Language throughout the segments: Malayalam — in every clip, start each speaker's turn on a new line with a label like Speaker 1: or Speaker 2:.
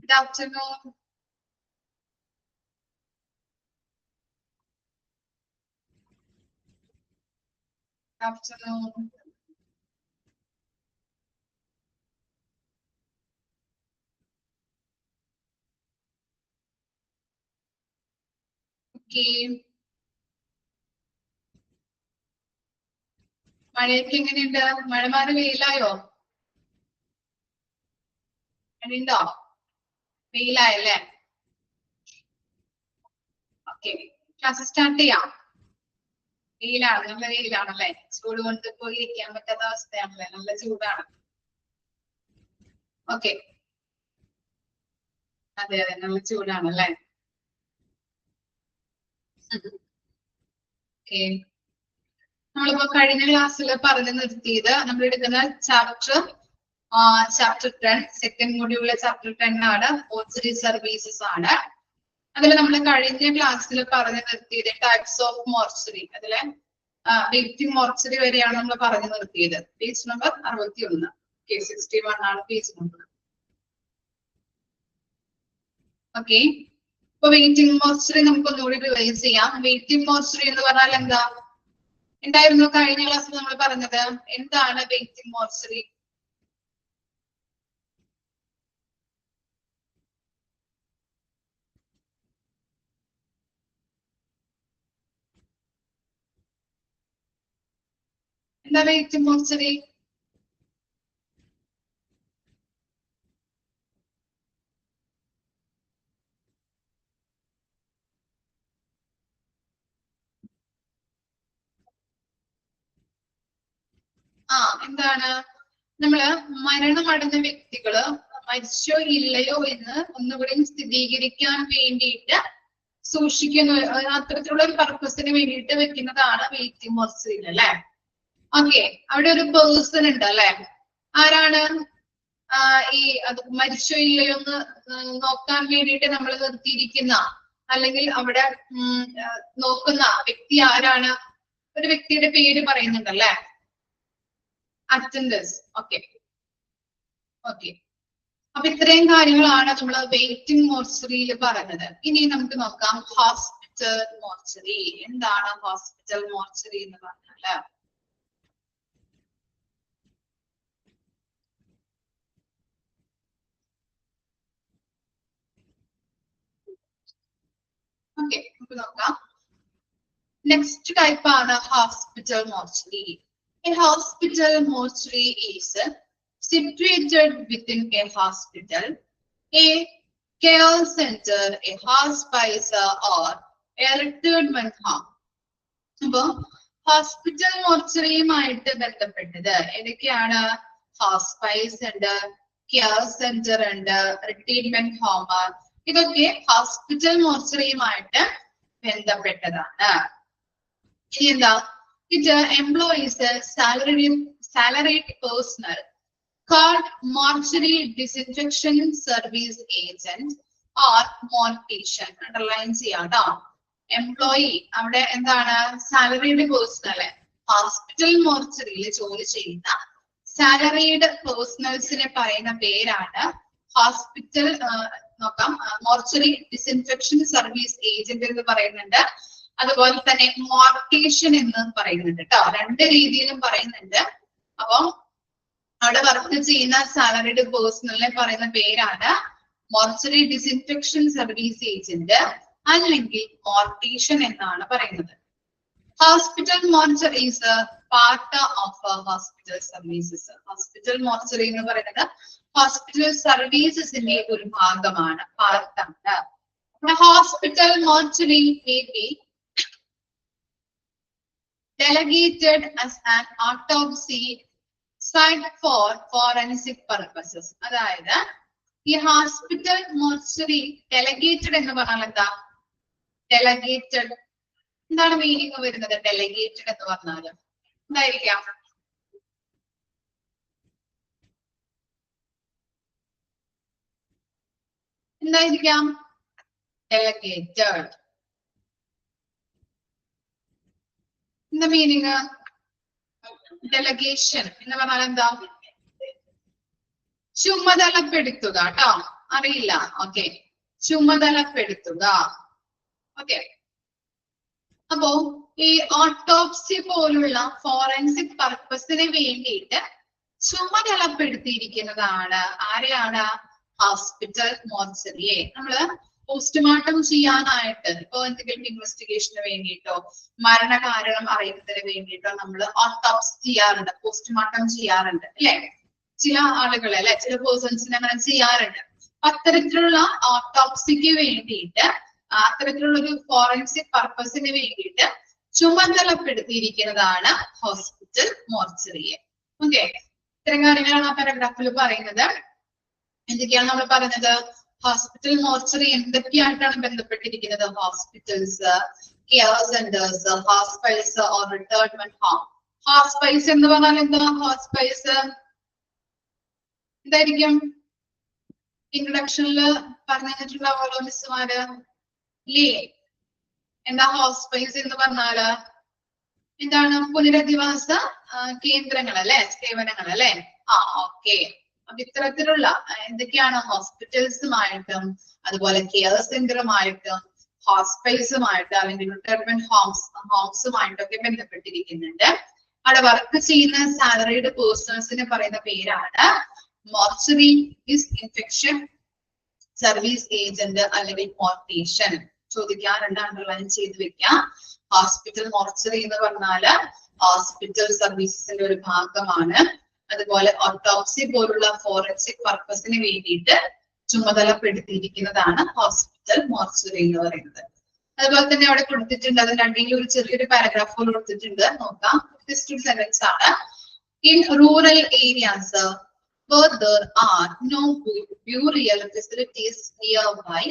Speaker 1: Good afternoon. Afternoon. Okay. മഴയൊക്കെ എങ്ങനെയുണ്ട്? മഴ മാറി വെയിലായോ? മഴയുണ്ടോ? വെയിലായല്ലേ? ഓക്കെ. ക്ലാസ് സ്റ്റാർട്ട് ചെയ്യാം. വെയിലാണ്, നല്ല വെയിലാണല്ലേ? ചൂട് കൊണ്ട് പോയി ഇരിക്കാൻ പറ്റാത്ത അവസ്ഥയാണല്ലേ? നല്ല ചൂടാണ്. ഓക്കെ. അതെ അതെ, നല്ല ചൂടാണല്ലേ? ഓക്കെ. നമ്മളിപ്പോ കഴിഞ്ഞ ക്ലാസ്സിൽ പറഞ്ഞു നിർത്തിയത് നമ്മൾ എടുക്കുന്ന ചാപ്റ്റർ 10 സെക്കൻഡ് മൊഡ്യൂളിലെ ചാപ്റ്റർ 10 ആണ്. മോർച്ചറി സർവീസസ് ആണ്. അതിൽ നമ്മൾ കഴിഞ്ഞ ക്ലാസ്സിൽ പറഞ്ഞു നിർത്തിയത് ടൈപ്സ് ഓഫ് മോർച്ചറി. അതിലെ വെയിറ്റിംഗ് മോർച്ചറി വരെയാണ് നമ്മൾ പറഞ്ഞു നിർത്തിയത്. Page number 61. 61 ആണ് പേജ് നമ്പർ. ഓക്കെ. ഇപ്പൊ വെയിറ്റിംഗ് മോർച്ചറി നമുക്ക് ഒന്നുകൂടി റിവൈസ് ചെയ്യാം. വെയിറ്റിംഗ് മോർച്ചറി എന്ന് പറഞ്ഞാൽ എന്താ? എന്തായിരുന്നു കഴിഞ്ഞ ക്ലാസ്സിൽ നമ്മൾ പറഞ്ഞത്? എന്താണ് വെയിറ്റിംഗ് മോർച്ചറി? എന്താ വെയിറ്റിംഗ് മോർച്ചറി? എന്താണ്? നമ്മള് മരണമടഞ്ഞ വ്യക്തികള് മരിച്ചോ ഇല്ലയോ എന്ന് ഒന്നുകൂടി സ്ഥിരീകരിക്കാൻ വേണ്ടിയിട്ട് സൂക്ഷിക്കുന്ന അത്തരത്തിലുള്ള ഒരു പർപ്പസിന് വേണ്ടിയിട്ട് വെക്കുന്നതാണ് വെയിറ്റിംഗ് മോർച്ചറി അല്ലെ? ഓക്കെ. അവിടെ ഒരു പേഴ്സൺ ഉണ്ട് അല്ലെ? ആരാണ്? ഈ അത് മരിച്ചോ ഇല്ലയോ എന്ന് നോക്കാൻ വേണ്ടിയിട്ട് നമ്മൾ നിർത്തിയിരിക്കുന്ന അല്ലെങ്കിൽ അവിടെ നോക്കുന്ന വ്യക്തി ആരാണ്? ഒരു വ്യക്തിയുടെ പേര് പറയുന്നുണ്ടല്ലേ? അറ്റൻഡേഴ്സ്. ഓക്കെ. ഓക്കെ. അപ്പൊ ഇത്രയും കാര്യങ്ങളാണ് നമ്മൾ വെയിറ്റിംഗ് മോർച്ചറിയിൽ പറഞ്ഞത്. ഇനി നമുക്ക് നോക്കാം ഹോസ്പിറ്റൽ മോർച്ചറി. എന്താണ് ഹോസ്പിറ്റൽ മോർച്ചറി എന്ന് പറഞ്ഞാല്? ഓക്കെ, നമുക്ക് നോക്കാം. നെക്സ്റ്റ് ടൈപ്പ് ആണ് hospital mortuary. A hospital mortuary is situated within a hospital, a care center, a hospice, or a retirement home. അപ്പൊ ഹോസ്പിറ്റൽ മോർച്ചറിയുമായിട്ട് ബന്ധപ്പെട്ടത് ഏതൊക്കെയാണ്? ഹോസ്പൈസ് ഉണ്ട്, കെയർ സെന്റർ ഉണ്ട്, റിട്രീറ്റ്മെന്റ് ഹോം. ഇതൊക്കെ ഹോസ്പിറ്റൽ മോർച്ചറിയുമായിട്ട് ബന്ധപ്പെട്ടതാണ്. ഇനി എന്താ? It employs a salaried personnel called mortuary disinfection service agent or mortician. Underline ചെയ്യാട്ടോ. എംപ്ലോയി അവിടെ എന്താണ്? Salaried personal. ഹോസ്പിറ്റൽ മോർച്ചറിയിൽ ജോലി ചെയ്യുന്ന സാലറീഡ് പേഴ്സണൽസിനെ പറയുന്ന പേരാണ് ഹോസ്പിറ്റൽ നോക്കാം മോർച്ചറി ഡിസിൻഫെക്ഷൻ സർവീസ് ഏജന്റ് എന്ന് പറയുന്നുണ്ട്. അതുപോലെ തന്നെ മോർട്ടീഷ്യൻ എന്ന് പറയുന്നുണ്ട് കേട്ടോ. രണ്ട് രീതിയിലും പറയുന്നുണ്ട്. അപ്പൊ അവിടെ വർക്ക് ചെയ്യുന്ന സാലറിഡ് പേഴ്സണലിനെ പറയുന്ന പേരാണ് മോർച്ചറി ഡിസിൻഫെക്ഷൻ സർവീസ് ഏജന്റ് അല്ലെങ്കിൽ മോർട്ടീഷ്യൻ എന്നാണ് പറയുന്നത്. Hospital mortuary is part of hospital services. Hospital mortuary എന്ന് പറയുന്നത് ഹോസ്പിറ്റൽ സർവീസസിന്റെ ഒരു ഭാഗമാണ്, പാർട്ടാണ്. Hospital mortuary may be delegated as an autopsy site for forensic purposes. അതായത് ഈ ഹോസ്പിറ്റൽ മോർച്ചറി ഡെലഗേറ്റഡ് എന്ന് പറഞ്ഞാൽ എന്താ? ഡെലഗേറ്റഡ് എന്താണ് മീനിങ് വരുന്നത്? ഡെലഗേറ്റഡ് എന്ന് പറഞ്ഞാല് എന്തായിരിക്കാം? എന്തായിരിക്കാം? ഡെലഗേറ്റഡ്. എന്താ മീനിങ്? ഡെലഗേഷൻ എന്ന് പറഞ്ഞാൽ എന്താ? ചുമതലപ്പെടുത്തുക കേട്ടോ. അറിയില്ല. ഓക്കെ, ചുമതലപ്പെടുത്തുക. ഓക്കെ, അപ്പോ ഈ ഓട്ടോപ്സി പോലുള്ള ഫോറൻസിക് പർപ്പസിന് വേണ്ടിയിട്ട് ചുമതലപ്പെടുത്തിയിരിക്കുന്നതാണ് ആരെയാണ്? ഹോസ്പിറ്റൽ മോർച്ചറിയെ. നമ്മള് പോസ്റ്റ്മോർട്ടം ചെയ്യാനായിട്ട് ഇപ്പൊ എന്തെങ്കിലും ഇൻവെസ്റ്റിഗേഷന് വേണ്ടിയിട്ടോ മരണകാരണം അറിയുന്നതിന് വേണ്ടിയിട്ടോ നമ്മൾ ഓട്ടോപ്സി ചെയ്യാറുണ്ട്, പോസ്റ്റ്മോർട്ടം ചെയ്യാറുണ്ട് അല്ലെ? ചില ആളുകളെ അല്ലെ, ചില പേഴ്സൺസിനെ അങ്ങനെ ചെയ്യാറുണ്ട്. അത്തരത്തിലുള്ള ഓട്ടോപ്സിക്ക് വേണ്ടിയിട്ട്, അത്തരത്തിലുള്ള ഒരു ഫോറൻസിക് പർപ്പസിന് വേണ്ടിയിട്ട് ചുമതലപ്പെടുത്തിയിരിക്കുന്നതാണ് ഹോസ്പിറ്റൽ മോർച്ചറിയെ. ഓക്കെ, ഇത്തരം കാര്യങ്ങളാണ് ആ പാരഗ്രാഫിൽ പറയുന്നത്. എന്തൊക്കെയാണ് നമ്മൾ പറഞ്ഞത്? ഹോസ്പിറ്റൽ മോർച്ചറി എന്തൊക്കെയായിട്ടാണ് ബന്ധപ്പെട്ടിരിക്കുന്നത്? Hospitals, care centres, hospice or retirement home. Hospice എന്ന് പറഞ്ഞാൽ എന്താ? ഹോസ്പൈസ് എന്തായിരിക്കും? ഇൻട്രൊഡക്ഷനിൽ പറഞ്ഞു തന്നിട്ടുണ്ടാവുമല്ലോ മിസ്സുമാര് ഇല്ലേ? എന്താ ഹോസ്പൈസ് എന്ന് പറഞ്ഞാല്? എന്താണ്? പുനരധിവാസ കേന്ദ്രങ്ങൾ അല്ലെ, സേവനങ്ങൾ അല്ലെ? ഓക്കെ. അപ്പൊ ഇത്തരത്തിലുള്ള എന്തൊക്കെയാണ്? ഹോസ്പിറ്റൽസുമായിട്ടും അതുപോലെ കെയർ സെന്ററുമായിട്ടും ഹോസ്പൈസുമായിട്ട് അല്ലെങ്കിൽ റിട്ടയർമെന്റ് ഹോംസുമായിട്ടൊക്കെ ബന്ധപ്പെട്ടിരിക്കുന്നുണ്ട്. അവിടെ വർക്ക് ചെയ്യുന്ന സാലറീഡ് പേഴ്സൺസിന് പറയുന്ന പേരാണ് മോർച്ചറി ഇൻഫെക്ഷൻ സർവീസ് ഏജന്റ് അല്ലെങ്കിൽ മോർട്ടീഷ്യൻ. ചോദിക്കാറുണ്ട്, അണ്ടർലൈൻ ചെയ്ത് വെക്കാം. ഹോസ്പിറ്റൽ മോർച്ചറി എന്ന് പറഞ്ഞാല് ഹോസ്പിറ്റൽ സർവീസസിന്റെ ഒരു ഭാഗമാണ്. അതുപോലെ ഓട്ടോപ്സി പോലുള്ള ഫോറൻസിക് പർപ്പസിന് വേണ്ടിയിട്ട് ചുമതലപ്പെടുത്തിയിരിക്കുന്നതാണ് ഹോസ്പിറ്റൽ മോർച്ചറി എന്ന് പറയുന്നത്. അതുപോലെ തന്നെ അവിടെ കൊടുത്തിട്ടുണ്ട്, അതിന് രണ്ടെങ്കിലും ഒരു ചെറിയൊരു പാരഗ്രാഫ് കൊടുത്തിട്ടുണ്ട്, നോക്കാം. സെന്റൻസ് ആണ്. In rural areas where there are no burial facilities nearby,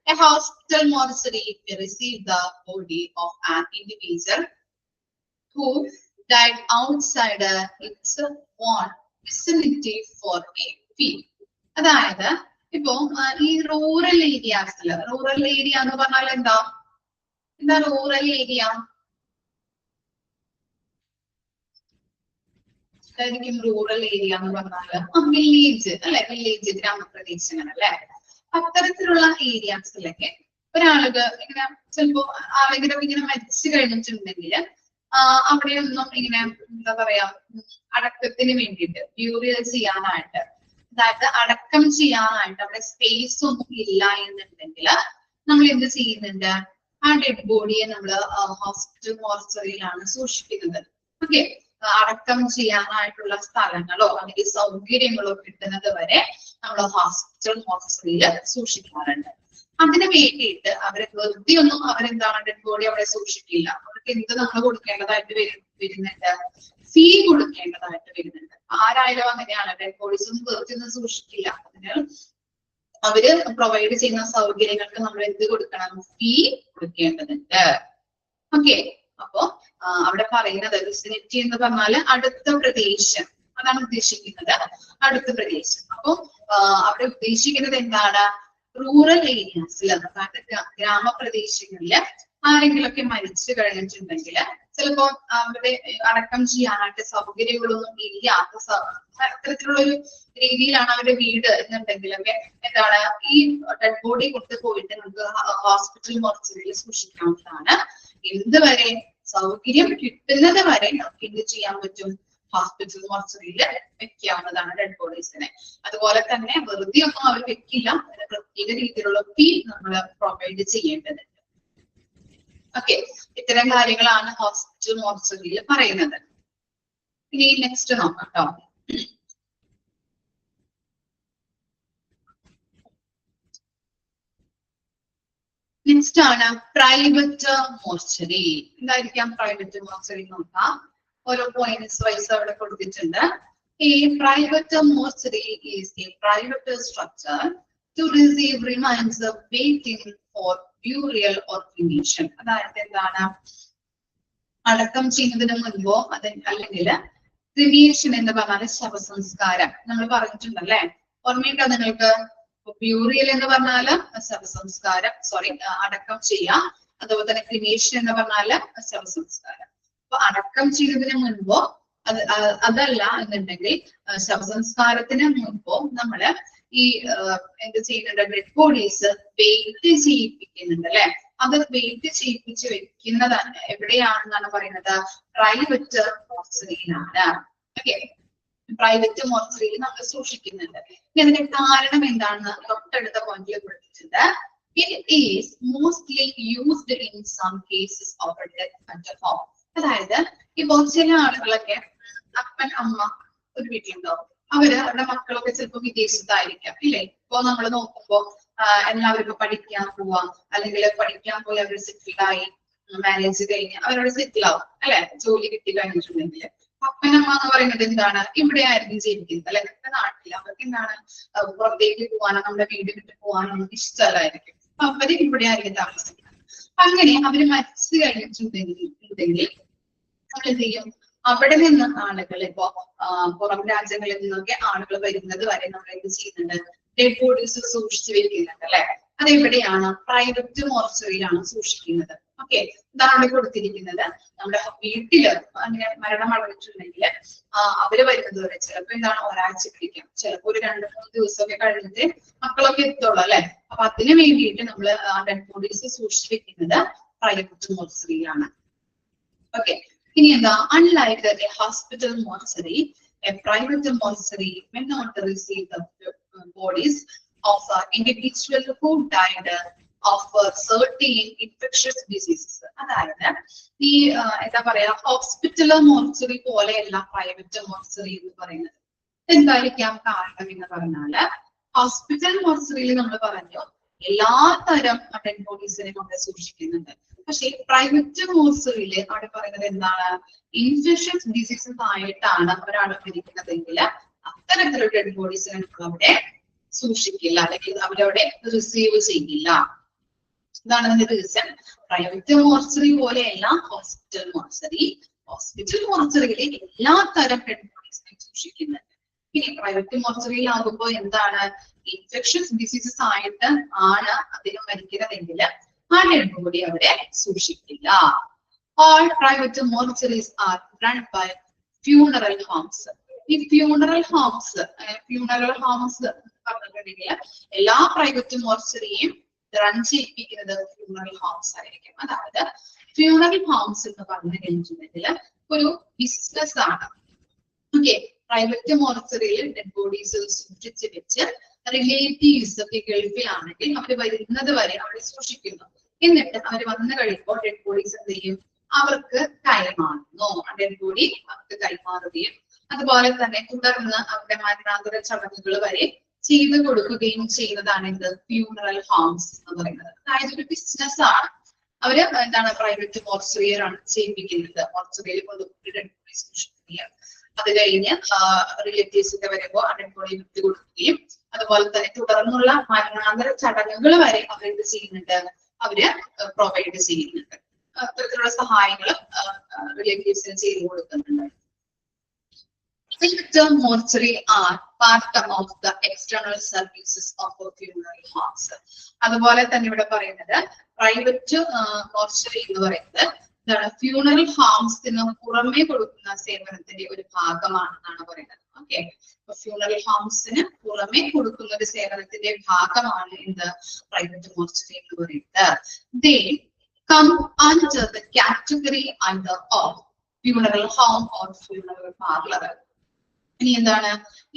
Speaker 1: a hospital mortuary may receive the body of an individual who died outside its own vicinity for a fee. അതായത് ഇപ്പൊ ഈ റൂറൽ ഏരിയാസില്, റൂറൽ ഏരിയ എന്ന് പറഞ്ഞാൽ എന്താ? റൂറൽ ഏരിയ ായിരിക്കും റൂറൽ ഏരിയ എന്ന് പറഞ്ഞാല് വില്ലേജ് അല്ലെ, വില്ലേജ് ഗ്രാമപ്രദേശങ്ങൾ അല്ലെ. അത്തരത്തിലുള്ള ഏരിയാസിലൊക്കെ ഒരാൾക്ക് ഇങ്ങനെ ചിലപ്പോ ആരെങ്കിലും ഇങ്ങനെ മരിച്ചു കഴിഞ്ഞിട്ടുണ്ടെങ്കിൽ അവിടെയൊന്നും ഇങ്ങനെ എന്താ പറയാ, അടക്കത്തിന് വേണ്ടിയിട്ട് ബ്യൂറിയൽ ചെയ്യാനായിട്ട്, അതായത് അടക്കം ചെയ്യാനായിട്ട് അവിടെ സ്പേസ് ഒന്നും ഇല്ല എന്നുണ്ടെങ്കിൽ നമ്മൾ എന്ത് ചെയ്യുന്നുണ്ട്? ആ ഡെഡ് ബോഡിയെ നമ്മൾ ഹോസ്പിറ്റൽ മോർച്ചറിയിലാണ് സൂക്ഷിക്കുന്നത്. ഓക്കെ, അടക്കം ചെയ്യാനായിട്ടുള്ള സ്ഥലങ്ങളോ അല്ലെങ്കിൽ സൗകര്യങ്ങളോ കിട്ടുന്നത് വരെ നമ്മൾ ഹോസ്പിറ്റൽ മോർച്ചറിയിൽ സൂക്ഷിക്കാറുണ്ട്. അതിന് വേണ്ടിയിട്ട് അവരെ വെറുതെ ഒന്നും അവരെന്താണ് ഡെഡ് ബോഡി അവിടെ സൂക്ഷിക്കില്ല. അവർക്ക് എന്ത് നമ്മൾ കൊടുക്കേണ്ടതായിട്ട് വരുന്നുണ്ട്? ഫീ കൊടുക്കേണ്ടതായിട്ട് വരുന്നുണ്ട്. ആരായാലും അങ്ങനെയാണ്, ഡെഡ് ബോഡീസ് ഒന്നും വെറുതെ ഒന്നും സൂക്ഷിക്കില്ല. അതിന് അവര് പ്രൊവൈഡ് ചെയ്യുന്ന സൗകര്യങ്ങൾക്ക് നമ്മൾ എന്ത് കൊടുക്കണം? ഫീ കൊടുക്കേണ്ടതുണ്ട്. ഓക്കെ, അപ്പോ അവിടെ പറയുന്നത് വിസിനിറ്റി എന്ന് പറഞ്ഞാല് അടുത്ത പ്രദേശം, അതാണ് ഉദ്ദേശിക്കുന്നത്, അടുത്ത പ്രദേശം. അപ്പൊ അവിടെ ഉദ്ദേശിക്കുന്നത് എന്താണ്? റൂറൽ ഏരിയാസിൽ, അതായത് ഗ്രാമപ്രദേശങ്ങളില് ആരെങ്കിലൊക്കെ മരിച്ചു കഴിഞ്ഞിട്ടുണ്ടെങ്കിൽ ചിലപ്പോ അവരുടെ അടക്കം ചെയ്യാനായിട്ട് സൗകര്യങ്ങളൊന്നും ഇല്ലാത്ത അത്തരത്തിലുള്ള ഒരു രീതിയിലാണ് അവരുടെ വീട് എന്നുണ്ടെങ്കിലൊക്കെ എന്താണ്, ഈ ഡെഡ് ബോഡി കൊണ്ടുപോയിട്ട് നമുക്ക് ഹോസ്പിറ്റൽ മോർച്ചറിയിൽ സൂക്ഷിക്കാവുന്നതാണ്. എന്തുവരെ? സൗകര്യം കിട്ടുന്നത് വരെ നമുക്ക് എന്ത് ചെയ്യാൻ പറ്റും? ഹോസ്പിറ്റൽ മോർച്ചറിയിൽ വെക്കാവുന്നതാണ് ഡെഡ് ബോഡീസിനെ. അതുപോലെ തന്നെ വെറുതെ ഒന്നും അവർ വെക്കില്ല, അതിന് പ്രത്യേക രീതിയിലുള്ള ഫീ നമ്മൾ പ്രൊവൈഡ് ചെയ്യേണ്ടതുണ്ട്. ഓക്കെ, ഇത്തരം കാര്യങ്ങളാണ് ഹോസ്പിറ്റൽ മോർച്ചറിയിൽ പറയുന്നത്. ഇനി നെക്സ്റ്റ് നോക്കാം കേട്ടോ. നെക്സ്റ്റ് ആണ് പ്രൈവറ്റ് മോർച്ചറി. എന്തായിരിക്കാം പ്രൈവറ്റ് മോർച്ചറി നോക്കാം. ഓരോ പോയിന്റ്സ് വൈസ് അവിടെ കൊടുത്തിട്ടുണ്ട്. ഈ private mortuary is a private structure to receive remains waiting for burial or cremation. അതായത് എന്താണ്? അടക്കം ചെയ്യുന്നതിന് മുൻപോ അല്ലെങ്കിൽ ക്രിമേഷൻ എന്ന് പറഞ്ഞാൽ ശവസംസ്കാരം നമ്മൾ പറഞ്ഞിട്ടുണ്ടല്ലേ, ഓർമ്മയുണ്ടോ നിങ്ങൾക്ക്? ബ്യൂറിയൽ എന്ന് പറഞ്ഞാല് ശവസംസ്കാരം, അടക്കം ചെയ്യാം. അതുപോലെ തന്നെ ക്രിമേഷൻ എന്ന് പറഞ്ഞാല് ശവസംസ്കാരം. അപ്പൊ അടക്കം ചെയ്യുന്നതിന് മുൻപോ അതല്ല എന്നുണ്ടെങ്കിൽ ശവസംസ്കാരത്തിന് മുൻപോ നമ്മള് ഈ എന്ത് ചെയ്യുന്നുണ്ട്, ഡെഡ് ബോഡീസ് വെയിറ്റ് ചെയ്യിപ്പിക്കുന്നുണ്ട് അല്ലെ. അത് വെയിറ്റ് ചെയ്യിപ്പിച്ച് വെക്കുന്നതാണ് എവിടെയാണെന്നാണ് പറയുന്നത്, പ്രൈവറ്റ് മോർച്ചറിയിലാണ്. ഓക്കെ, പ്രൈവറ്റ് മോർച്ചറിയിൽ നമ്മൾ സൂക്ഷിക്കുന്നുണ്ട്. ഇതിന്റെ കാരണം എന്താണെന്ന് തൊട്ടടുത്ത പോയിന്റിൽ കൊടുത്തിട്ടുണ്ട്. It is mostly used in some cases of a death at home. അതായത് ഇപ്പൊ ചില ആളുകളൊക്കെ അപ്പൻ അമ്മ ഒരു വീട്ടിലുണ്ടാവും, അവരുടെ മക്കളൊക്കെ ചിലപ്പോൾ വിദേശത്തായിരിക്കാം ഇല്ലേ. ഇപ്പൊ നമ്മൾ നോക്കുമ്പോ എല്ലാവരും ഇപ്പൊ പഠിക്കാൻ പോവാം, അല്ലെങ്കിൽ പഠിക്കാൻ പോയി അവർ സെറ്റിൽഡായി, മാരേജ് കഴിഞ്ഞ് അവരോട് സെറ്റിൽ ആവും അല്ലെ, ജോലി കിട്ടി കഴിഞ്ഞിട്ടുണ്ടെങ്കിൽ. അപ്പനമ്മ എന്ന് പറയുന്നത് എന്താണ്, ഇവിടെ ആയിരിക്കും ജീവിക്കുന്നത് അല്ലെ, നമ്മുടെ നാട്ടിൽ. അവർക്ക് എന്താണ്, പുറത്തേക്ക് പോകാനോ നമ്മുടെ വീട് വിട്ട് പോകാനോ ഒന്നും ഇഷ്ടമല്ലായിരിക്കും. അവര് ഇവിടെ ആയിരിക്കും താമസിക്കുന്നത്. അങ്ങനെ അവര് മരിച്ചു കഴിഞ്ഞിട്ടുണ്ടെങ്കിൽ നമ്മൾ എന്ത് ചെയ്യും, അവിടെ നിന്ന് ആളുകൾ ഇപ്പോ പുറം രാജ്യങ്ങളിൽ നിന്നൊക്കെ ആളുകൾ വരുന്നത് വരെ നമ്മൾ എന്ത് ചെയ്യുന്നുണ്ട്, ഡെഡ് ബോഡീസ് സൂക്ഷിച്ചു വെക്കുന്നുണ്ട് അല്ലെ. അതെവിടെയാണ്, പ്രൈവറ്റ് മോർച്ചറിയിലാണ് സൂക്ഷിക്കുന്നത്. ഓക്കെ, ഇതാണ് അവിടെ കൊടുത്തിരിക്കുന്നത്. നമ്മുടെ വീട്ടില് അങ്ങനെ മരണം അടഞ്ഞിട്ടുണ്ടെങ്കിൽ അവര് വരുന്നത് വരെ ചിലപ്പോ എന്താണ് ഒരാഴ്ച പിടിക്കാം, ചിലപ്പോ ഒരു 2-3 ദിവസമൊക്കെ കഴിഞ്ഞിട്ട് മക്കളൊക്കെ എത്തുള്ളൂ അല്ലെ. അപ്പൊ അതിന് വേണ്ടിയിട്ട് നമ്മൾ ഡെഡ് ബോഡീസ് സൂക്ഷിച്ചു വെക്കുന്നത് പ്രൈവറ്റ് മോർച്ചറിയിലാണ്. ഓക്കെ, ഇനി എന്താ, unlike A hospital mortuary, A private mortuary may not receive the bodies of individual who died of certain infectious diseases. അതായത് ഈ എന്താ പറയാ, ഹോസ്പിറ്റൽ മോർച്ചറി പോലെയല്ല പ്രൈവറ്റ് മോർച്ചറി എന്ന് പറയുന്നത്. എന്തായിരിക്കാം കാരണം എന്ന് പറഞ്ഞാല്, ഹോസ്പിറ്റൽ മോർച്ചറിയിൽ നമ്മൾ പറഞ്ഞു എല്ലാ തരം ഡെഡ് ബോഡീസിനെ കൊണ്ട് സൂക്ഷിക്കുന്നുണ്ട്. പക്ഷെ പ്രൈവറ്റ് മോർച്ചറിയിൽ അവിടെ പറയുന്നത് എന്താണ്, ഇൻഫെക്ഷൻസ് ഡിസീസസ് ആയിട്ടാണ് ഒരാൾ മരിക്കുന്നതെങ്കിൽ അത്തരത്തിലുള്ള ഡെഡ് ബോഡീസിനെ നമ്മൾ അവിടെ സൂക്ഷിക്കില്ല, അല്ലെങ്കിൽ അവരവിടെ റിസീവ് ചെയ്യില്ല. ഇതാണ് അതിന്റെ റീസൺ. പ്രൈവറ്റ് മോർച്ചറി പോലെയല്ല ഹോസ്പിറ്റൽ മോർച്ചറി. ഹോസ്പിറ്റൽ മോർച്ചറിയിൽ എല്ലാ തരം ഡെഡ് ബോഡീസിനെയും സൂക്ഷിക്കുന്നുണ്ട്. ഇനി പ്രൈവറ്റ് മോർച്ചറിയിലാകുമ്പോ എന്താണ്, ഇൻഫെക്ഷൻസ് ഡിസീസസ് ആയിട്ട് ആണ് അദ്ദേഹം മരിക്കുന്നതെങ്കിൽ ആ ഡെഡ് ബോഡി അവിടെ സൂക്ഷിക്കില്ല. All private mortuaries are run by funeral homes. ഈ funeral homes പറഞ്ഞിട്ടുണ്ടെങ്കിൽ എല്ലാ പ്രൈവറ്റ് മോർച്ചറിയും റൺ ചെയ്യിപ്പിക്കുന്നത് ഫ്യൂണറൽ ഹോംസ് ആയിരിക്കും. അതായത് ഫ്യൂണറൽ ഹോംസ് എന്ന് പറഞ്ഞു കഴിഞ്ഞിട്ടുണ്ടെങ്കിൽ ഒരു ബിസിനസ് ആണ്. ഓക്കെ, പ്രൈവറ്റ് മോർച്ചറിയിൽ ഡെഡ് ബോഡീസ് സൂക്ഷിച്ച് വെച്ച് റിലേറ്റീവ്സ് ഒക്കെ ഗൾഫിലാണെങ്കിൽ അവർ വരുന്നത് വരെ അവിടെ സൂക്ഷിക്കുന്നു. എന്നിട്ട് അവർ വന്നു കഴിയുമ്പോൾ ഡെഡ് ബോഡീസ് എന്ത് ചെയ്യും, അവർക്ക് കൈമാറുന്നു. ഡെഡ് ബോഡി അവർക്ക് കൈമാറുകയും അതുപോലെ തന്നെ തുടർന്ന് അവരുടെ മരണാന്തര ചടങ്ങുകൾ വരെ ചെയ്തു കൊടുക്കുകയും ചെയ്യുന്നതാണ് ഇത് ഫ്യൂണറൽ ഹോംസ് എന്ന് പറയുന്നത്. അതായത് ഒരു ബിസിനസ് ആണ്. അവര് എന്താണ്, പ്രൈവറ്റ് മോർച്ചറിയാണ് ചെയ്യിപ്പിക്കുന്നത്. മോർച്ചറിയിൽ കൊണ്ടുപോയി ഡെഡ് ബോഡി സൂക്ഷിക്കുകയും അത് കഴിഞ്ഞ് റിലേറ്റീവ്സ് ഒക്കെ വരുമ്പോൾ ഡെഡ് ബോഡി വിട്ടു കൊടുക്കുകയും അതുപോലെ തന്നെ തുടർന്നുള്ള മരണാന്തര ചടങ്ങുകൾ വരെ അവരെന്ത് ചെയ്യുന്നുണ്ട്, അവര് പ്രൊവൈഡ് ചെയ്യുന്നുണ്ട്. അത്തരത്തിലുള്ള സഹായങ്ങളും റിലേറ്റീവ്സിന് ചെയ്തു കൊടുക്കുന്നുണ്ട്. Private mortuary are part of the external services of a funeral homes. അതുപോലെ തന്നെ ഇവിടെ പറയുന്നത് പ്രൈവറ്റ് മോർച്ചറി എന്ന് പറയുന്നത് ഫ്യൂണറൽ ഹോംസിന് പുറമെ കൊടുക്കുന്ന സേവനത്തിന്റെ ഒരു ഭാഗമാണെന്നാണ് പറയുന്നത്. ഓക്കെ, ഫ്യൂണറൽ ഹോംസിന് പുറമെ കൊടുക്കുന്ന ഒരു സേവനത്തിന്റെ ഭാഗമാണ് എന്ത്, പ്രൈവറ്റ് മോർച്ചറി എന്ന് പറയുന്നത്. They come under the category under of funeral home or funeral parlor. ഇനി എന്താണ്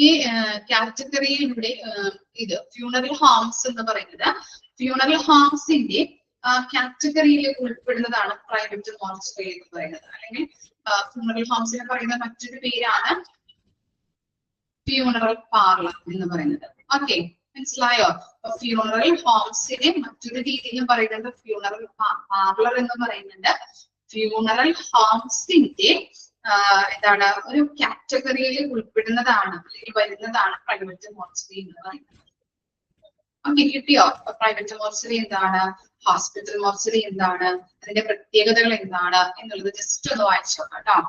Speaker 1: ഈ കാറ്റഗറിയിലൂടെ ഇത് ഫ്യൂണറൽ ഹോംസ് എന്ന് പറയുന്നത് ഫ്യൂണറൽ ഹോംസിന്റെ കാറ്റഗറിയിൽ ഉൾപ്പെടുന്നതാണ് പ്രൈവറ്റ് മോർച്ചറി എന്ന് പറയുന്നത്. അല്ലെങ്കിൽ ഫ്യൂണറൽ ഹോംസിന് പറയുന്ന മറ്റൊരു പേരാണ് ഫ്യൂണറൽ പാർലർ എന്ന് പറയുന്നത്. ഓക്കെ, മനസ്സിലായോ? ഫ്യൂണറൽ ഹോംസിനെ മറ്റൊരു രീതിയിലും പറയുന്നത് ഫ്യൂണറൽ പാർലർ എന്ന് പറയുന്നുണ്ട്. ഫ്യൂണറൽ ഹോംസിന്റെ എന്താണ് ഒരു കാറ്റഗറിയിൽ ഉൾപ്പെടുന്നതാണ് അല്ലെങ്കിൽ വരുന്നതാണ് പ്രൈവറ്റ് മോർച്ചറി എന്ന് പറയുന്നത്. ഓക്കെ, കിട്ടിയോ? പ്രൈവറ്റ് മോർച്ചറി എന്താണ്, ഹോസ്പിറ്റൽ മോർച്ചറി എന്താണ്, അതിന്റെ പ്രത്യേകതകൾ എന്താണ് എന്നുള്ളത് ജസ്റ്റ് ഒന്ന് വായിച്ചു നോക്കാം കേട്ടോ.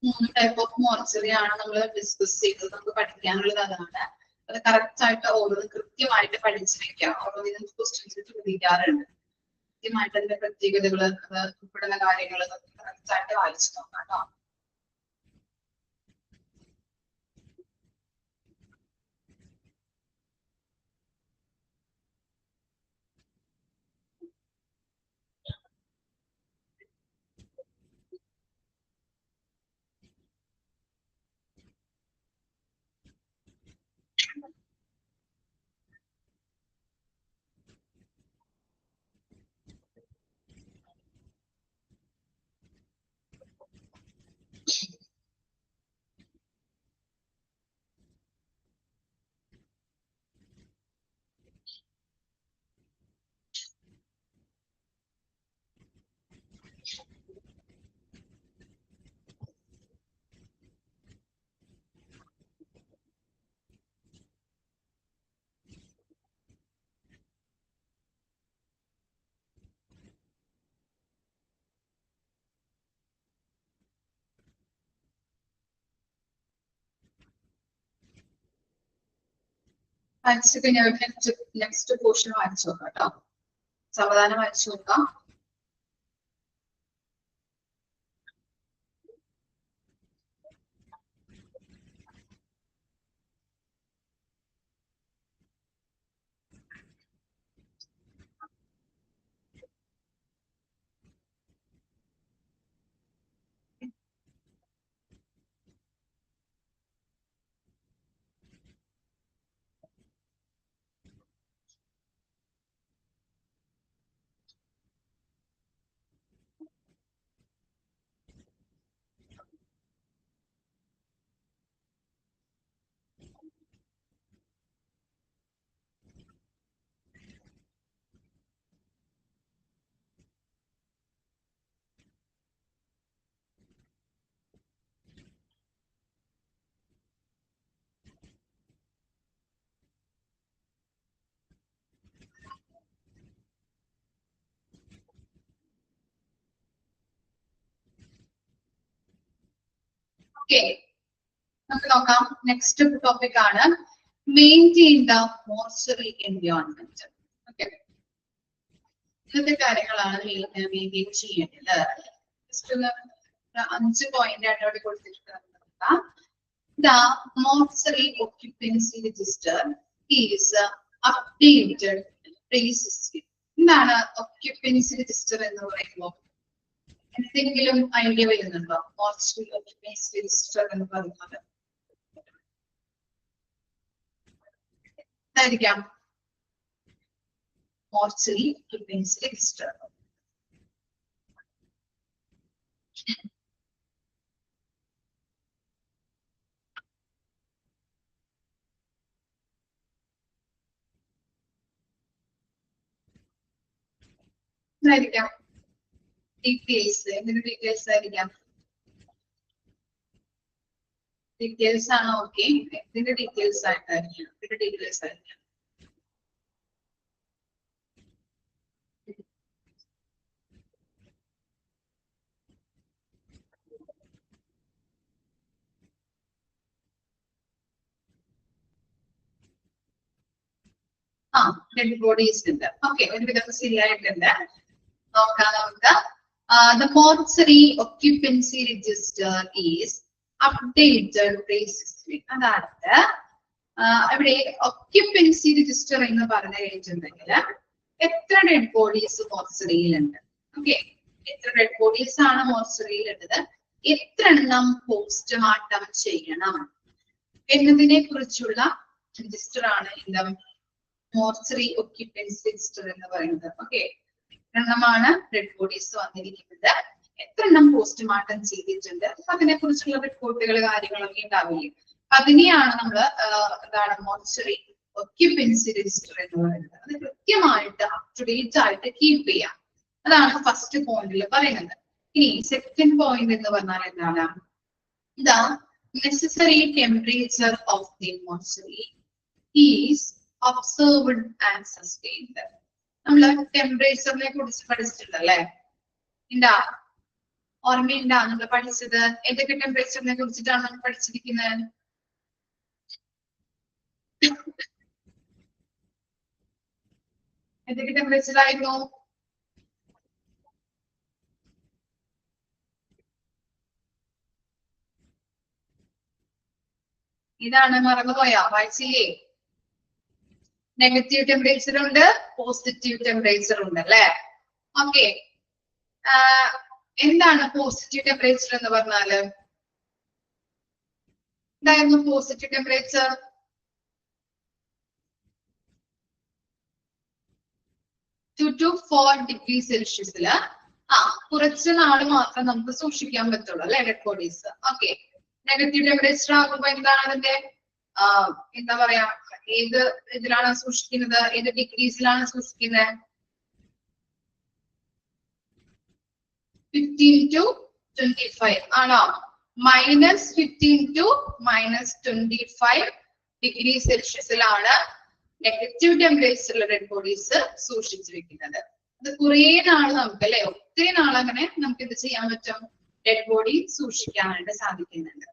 Speaker 1: 3 ടൈപ്പ് ഓഫ് മോർച്ചറി ആണ് നമ്മൾ ഡിസ്കസ് ചെയ്തത്. നമുക്ക് പഠിക്കാനുള്ളത് അതാണ്. അത് കറക്റ്റ് ആയിട്ട് ഓരോന്ന് കൃത്യമായിട്ട് പഠിച്ചു വെക്കാം. ഓരോന്നിനും ക്വസ്റ്റ്യൻസ് ചോദിക്കാറുണ്ട്. കൃത്യമായിട്ട് അതിന്റെ പ്രത്യേകതകൾ, ഉൾപ്പെടുന്ന കാര്യങ്ങൾ കറക്റ്റ് ആയിട്ട് വായിച്ചു നോക്കാം കേട്ടോ. വായിച്ചു കഴിഞ്ഞാൽ നെക്സ്റ്റ് പോർഷൻ വായിച്ചു നോക്കാം കേട്ടോ. സാവധാനം വായിച്ചു നോക്കാം. ഓക്കെ, നമുക്ക് നോക്കാം. നെക്സ്റ്റ് ടോപ്പിക് ആണ് maintain the mortuary environment. Okay, ഇന്നത്തെ കാര്യങ്ങളാണ് മെയിൻറ്റെയിൻ ചെയ്യേണ്ടത്. ജസ്റ്റ് ഒന്ന് 5 പോയിന്റ് ആയിട്ട് അവിടെ കൊടുത്തിട്ടുണ്ട്. The mortuary occupancy register is updated റീസിസ്റ്റം. എന്താണ് ഒക്യുപ്പൻസി രജിസ്റ്റർ എന്ന് പറയുമ്പോൾ? എന്തെങ്കിലും ഐഡിയ വരുന്നുണ്ടോ? മോർച്ചറി ഒക്യുപ്പൻസി രജിസ്റ്റർ എന്ന് പറയുന്നത് എന്തായിരിക്കാം? മോർച്ചറി ഒക്യുപ്പൻസി രജിസ്റ്റർ എന്തായിരിക്കാം? ഡീറ്റെയിൽസ്. എന്തിന്റെ ഡീറ്റെയിൽസ് ആയിരിക്കാം? ഡീറ്റെയിൽസ് ആണ്. ഓക്കെ, ഇതിന്റെ ഡീറ്റെയിൽസ് ആയിട്ടായിരിക്കും. ഇതിന്റെ ഡീറ്റെയിൽസ് ആയിരിക്കാം. ഡെഡ് ബോഡീസ് ഉണ്ട്. ഓക്കെ, ഒരു വിധം ശരിയായിട്ടുണ്ട്. നോക്കാം നമുക്ക്. The mortuary occupancy register is updated basically. അതായത് ഇവിടെ ഒക്യുപ്പൻസി രജിസ്റ്റർ എന്ന് പറഞ്ഞു കഴിഞ്ഞിട്ടുണ്ടെങ്കിൽ എത്ര ഡെഡ് ബോഡീസ് മോർച്ചറിയിലുണ്ട്, ഓക്കെ, എത്ര ഡെഡ് ബോഡീസ് ആണ് മോർച്ചറിയിലുള്ളത്, എത്ര എണ്ണം പോസ്റ്റ്മോർട്ടം ചെയ്യണം എന്നതിനെ കുറിച്ചുള്ള രജിസ്റ്റർ ആണ് എന്താ മോർച്ചറി ഒക്യുപ്പൻസി രജിസ്റ്റർ എന്ന് പറയുന്നത്. ഓക്കെ, എണ്ണമാണ് ഡെഡ് ബോഡീസ് വന്നിരിക്കുന്നത്, എത്ര എണ്ണം പോസ്റ്റ്മോർട്ടം ചെയ്തിട്ടുണ്ട്, അതിനെ കുറിച്ചുള്ള റിപ്പോർട്ടുകൾ കാര്യങ്ങളൊക്കെ ഉണ്ടാവില്ലേ, അതിനെയാണ് നമ്മൾ എന്താണ് മോർച്ചറി ഒക്യുപ്പൻസി രജിസ്റ്റർ എന്ന് പറയുന്നത്. അത് കൃത്യമായിട്ട് അപ് ടു ഡേറ്റ് ആയിട്ട് കീപ്പ് ചെയ്യാം. അതാണ് ഫസ്റ്റ് പോയിന്റിൽ പറയുന്നത്. ഇനി സെക്കൻഡ് പോയിന്റ് എന്ന് പറഞ്ഞാൽ എന്താണ്? The necessary temperature of the mortuary is observed and sustained. നമ്മള് ടെമ്പറേച്ചറിനെ കുറിച്ച് പഠിച്ചിട്ടുണ്ടല്ലേ? എന്താ ഓർമ്മയുണ്ടാ നമ്മൾ പഠിച്ചത്? ഏതൊക്കെ ടെമ്പറേച്ചറിനെ കുറിച്ചിട്ടാണ് നമ്മൾ പഠിച്ചിരിക്കുന്നത്? ഏതൊക്കെ ടെമ്പറേച്ചർ ആയിരുന്നു? ഇതാണ്, മറന്നുപോയാ? വായിച്ചില്ലേ? നെഗറ്റീവ് ടെമ്പറേച്ചർ ഉണ്ട്, പോസിറ്റീവ് ടെമ്പറേച്ചർ ഉണ്ട് അല്ലെ? ഓക്കെ. എന്താണ് പോസിറ്റീവ് ടെമ്പറേച്ചർ എന്ന് പറഞ്ഞാല്? എന്തായിരുന്നു പോസിറ്റീവ് ടെമ്പറേച്ചർ? 2 to 4 ഡിഗ്രി സെൽഷ്യസില് കുറച്ച് നാള് മാത്രം നമുക്ക് സൂക്ഷിക്കാൻ പറ്റുള്ളൂ അല്ലെ dead bodies. Okay. Negative temperature ആകുമ്പോ എന്താണ് അതിന്റെ എന്താ പറയാ, ഏത് ഇതിലാണ് സൂക്ഷിക്കുന്നത്, ഏത് ഡിഗ്രീസിലാണ് സൂക്ഷിക്കുന്നത്? 15 to 25 ആണോ? -15 to -25 ഡിഗ്രി സെൽഷ്യസിലാണ് നെഗറ്റീവ് ടെമ്പറേച്ചറിലെ ഡെഡ് ബോഡീസ് സൂക്ഷിച്ചു വെക്കുന്നത്. അത് കുറേ നാള് നമുക്ക് അല്ലെ, ഒത്തിരി നാൾ അങ്ങനെ നമുക്ക് ഇത് ചെയ്യാൻ പറ്റും, ഡെഡ് ബോഡി സൂക്ഷിക്കാനായിട്ട് സാധിക്കുന്നുണ്ട്.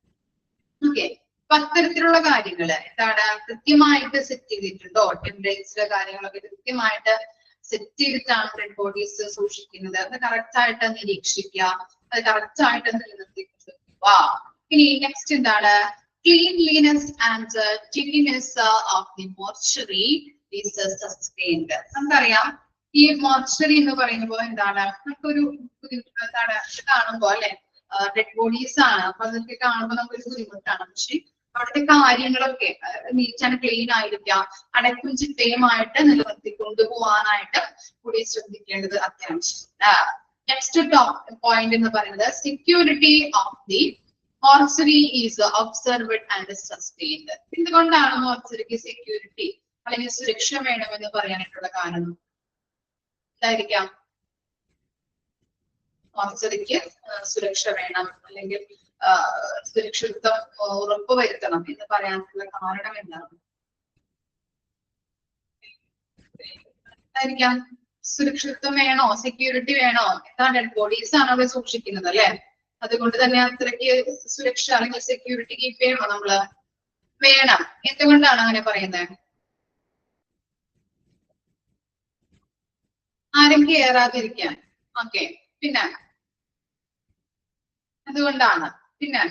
Speaker 1: ഓക്കെ. അപ്പൊ അത്തരത്തിലുള്ള കാര്യങ്ങള് എന്താണ് കൃത്യമായിട്ട് സെറ്റ് ചെയ്തിട്ടുണ്ടോ? ടെമ്പറേച്ചർ കാര്യങ്ങളൊക്കെ കൃത്യമായിട്ട് സെറ്റ് ചെയ്തിട്ടാണ് ഡെഡ് ബോഡീസ് സൂക്ഷിക്കുന്നത്. അത് കറക്റ്റ് ആയിട്ട് നിരീക്ഷിക്കുക, അത് കറക്റ്റ് ആയിട്ട് നിലനിർത്തിക്കൊണ്ട് പോവാ. ഇനി നെക്സ്റ്റ് എന്താണ്? Cleanliness and cleanliness of the mortuary is sustained. നമുക്കറിയാം ഈ മോർച്ചറി എന്ന് പറയുമ്പോൾ എന്താണ്, നമുക്കൊരു എന്താണ് കാണുമ്പോ അല്ലെ, ഡെഡ് ബോഡീസ് ആണ്, അപ്പൊ അതൊക്കെ കാണുമ്പോൾ നമുക്കൊരു ബുദ്ധിമുട്ടാണ്. പക്ഷെ അവിടുത്തെ കാര്യങ്ങളൊക്കെ നീറ്റ് ആൻഡ് ക്ലീൻ ആയിരിക്കാം, അടക്കും ചിട്ടയുമായിട്ട് നിലനിർത്തി കൊണ്ടുപോകാനായിട്ട് കൂടി ശ്രദ്ധിക്കേണ്ടത് അത്യാവശ്യമാണ്. നെക്സ്റ്റ് പോയിന്റ് എന്ന് പറയുന്നത് security of the mortuary is observed and sustained. എന്തുകൊണ്ടാണ് മോർച്ചറിക്ക് സെക്യൂരിറ്റി അല്ലെങ്കിൽ സുരക്ഷ വേണമെന്ന് പറയാനായിട്ടുള്ള കാരണം എന്തായിരിക്കാം? മോർച്ചറിക്ക് സുരക്ഷ വേണം അല്ലെങ്കിൽ സുരക്ഷിതത്വം ഉറപ്പുവരുത്തണം എന്ന് പറയാനുള്ള കാരണം എന്താണ്? എന്തായിരിക്കാം? സുരക്ഷിതത്വം വേണോ, സെക്യൂരിറ്റി വേണോ? എന്താണ് ഡെഡ് ബോഡീസ് ആണ് അവിടെ സൂക്ഷിക്കുന്നത് അല്ലെ? അതുകൊണ്ട് തന്നെ അത്രയ്ക്ക് സുരക്ഷ അല്ലെങ്കിൽ സെക്യൂരിറ്റി കീപ്പ് ചെയ്യണോ നമ്മള്? വേണം. എന്തുകൊണ്ടാണ് അങ്ങനെ പറയുന്നത്? ആരും കയറാതിരിക്കാൻ. ഓക്കെ. പിന്നെ അതുകൊണ്ടാണ്. പിന്നെ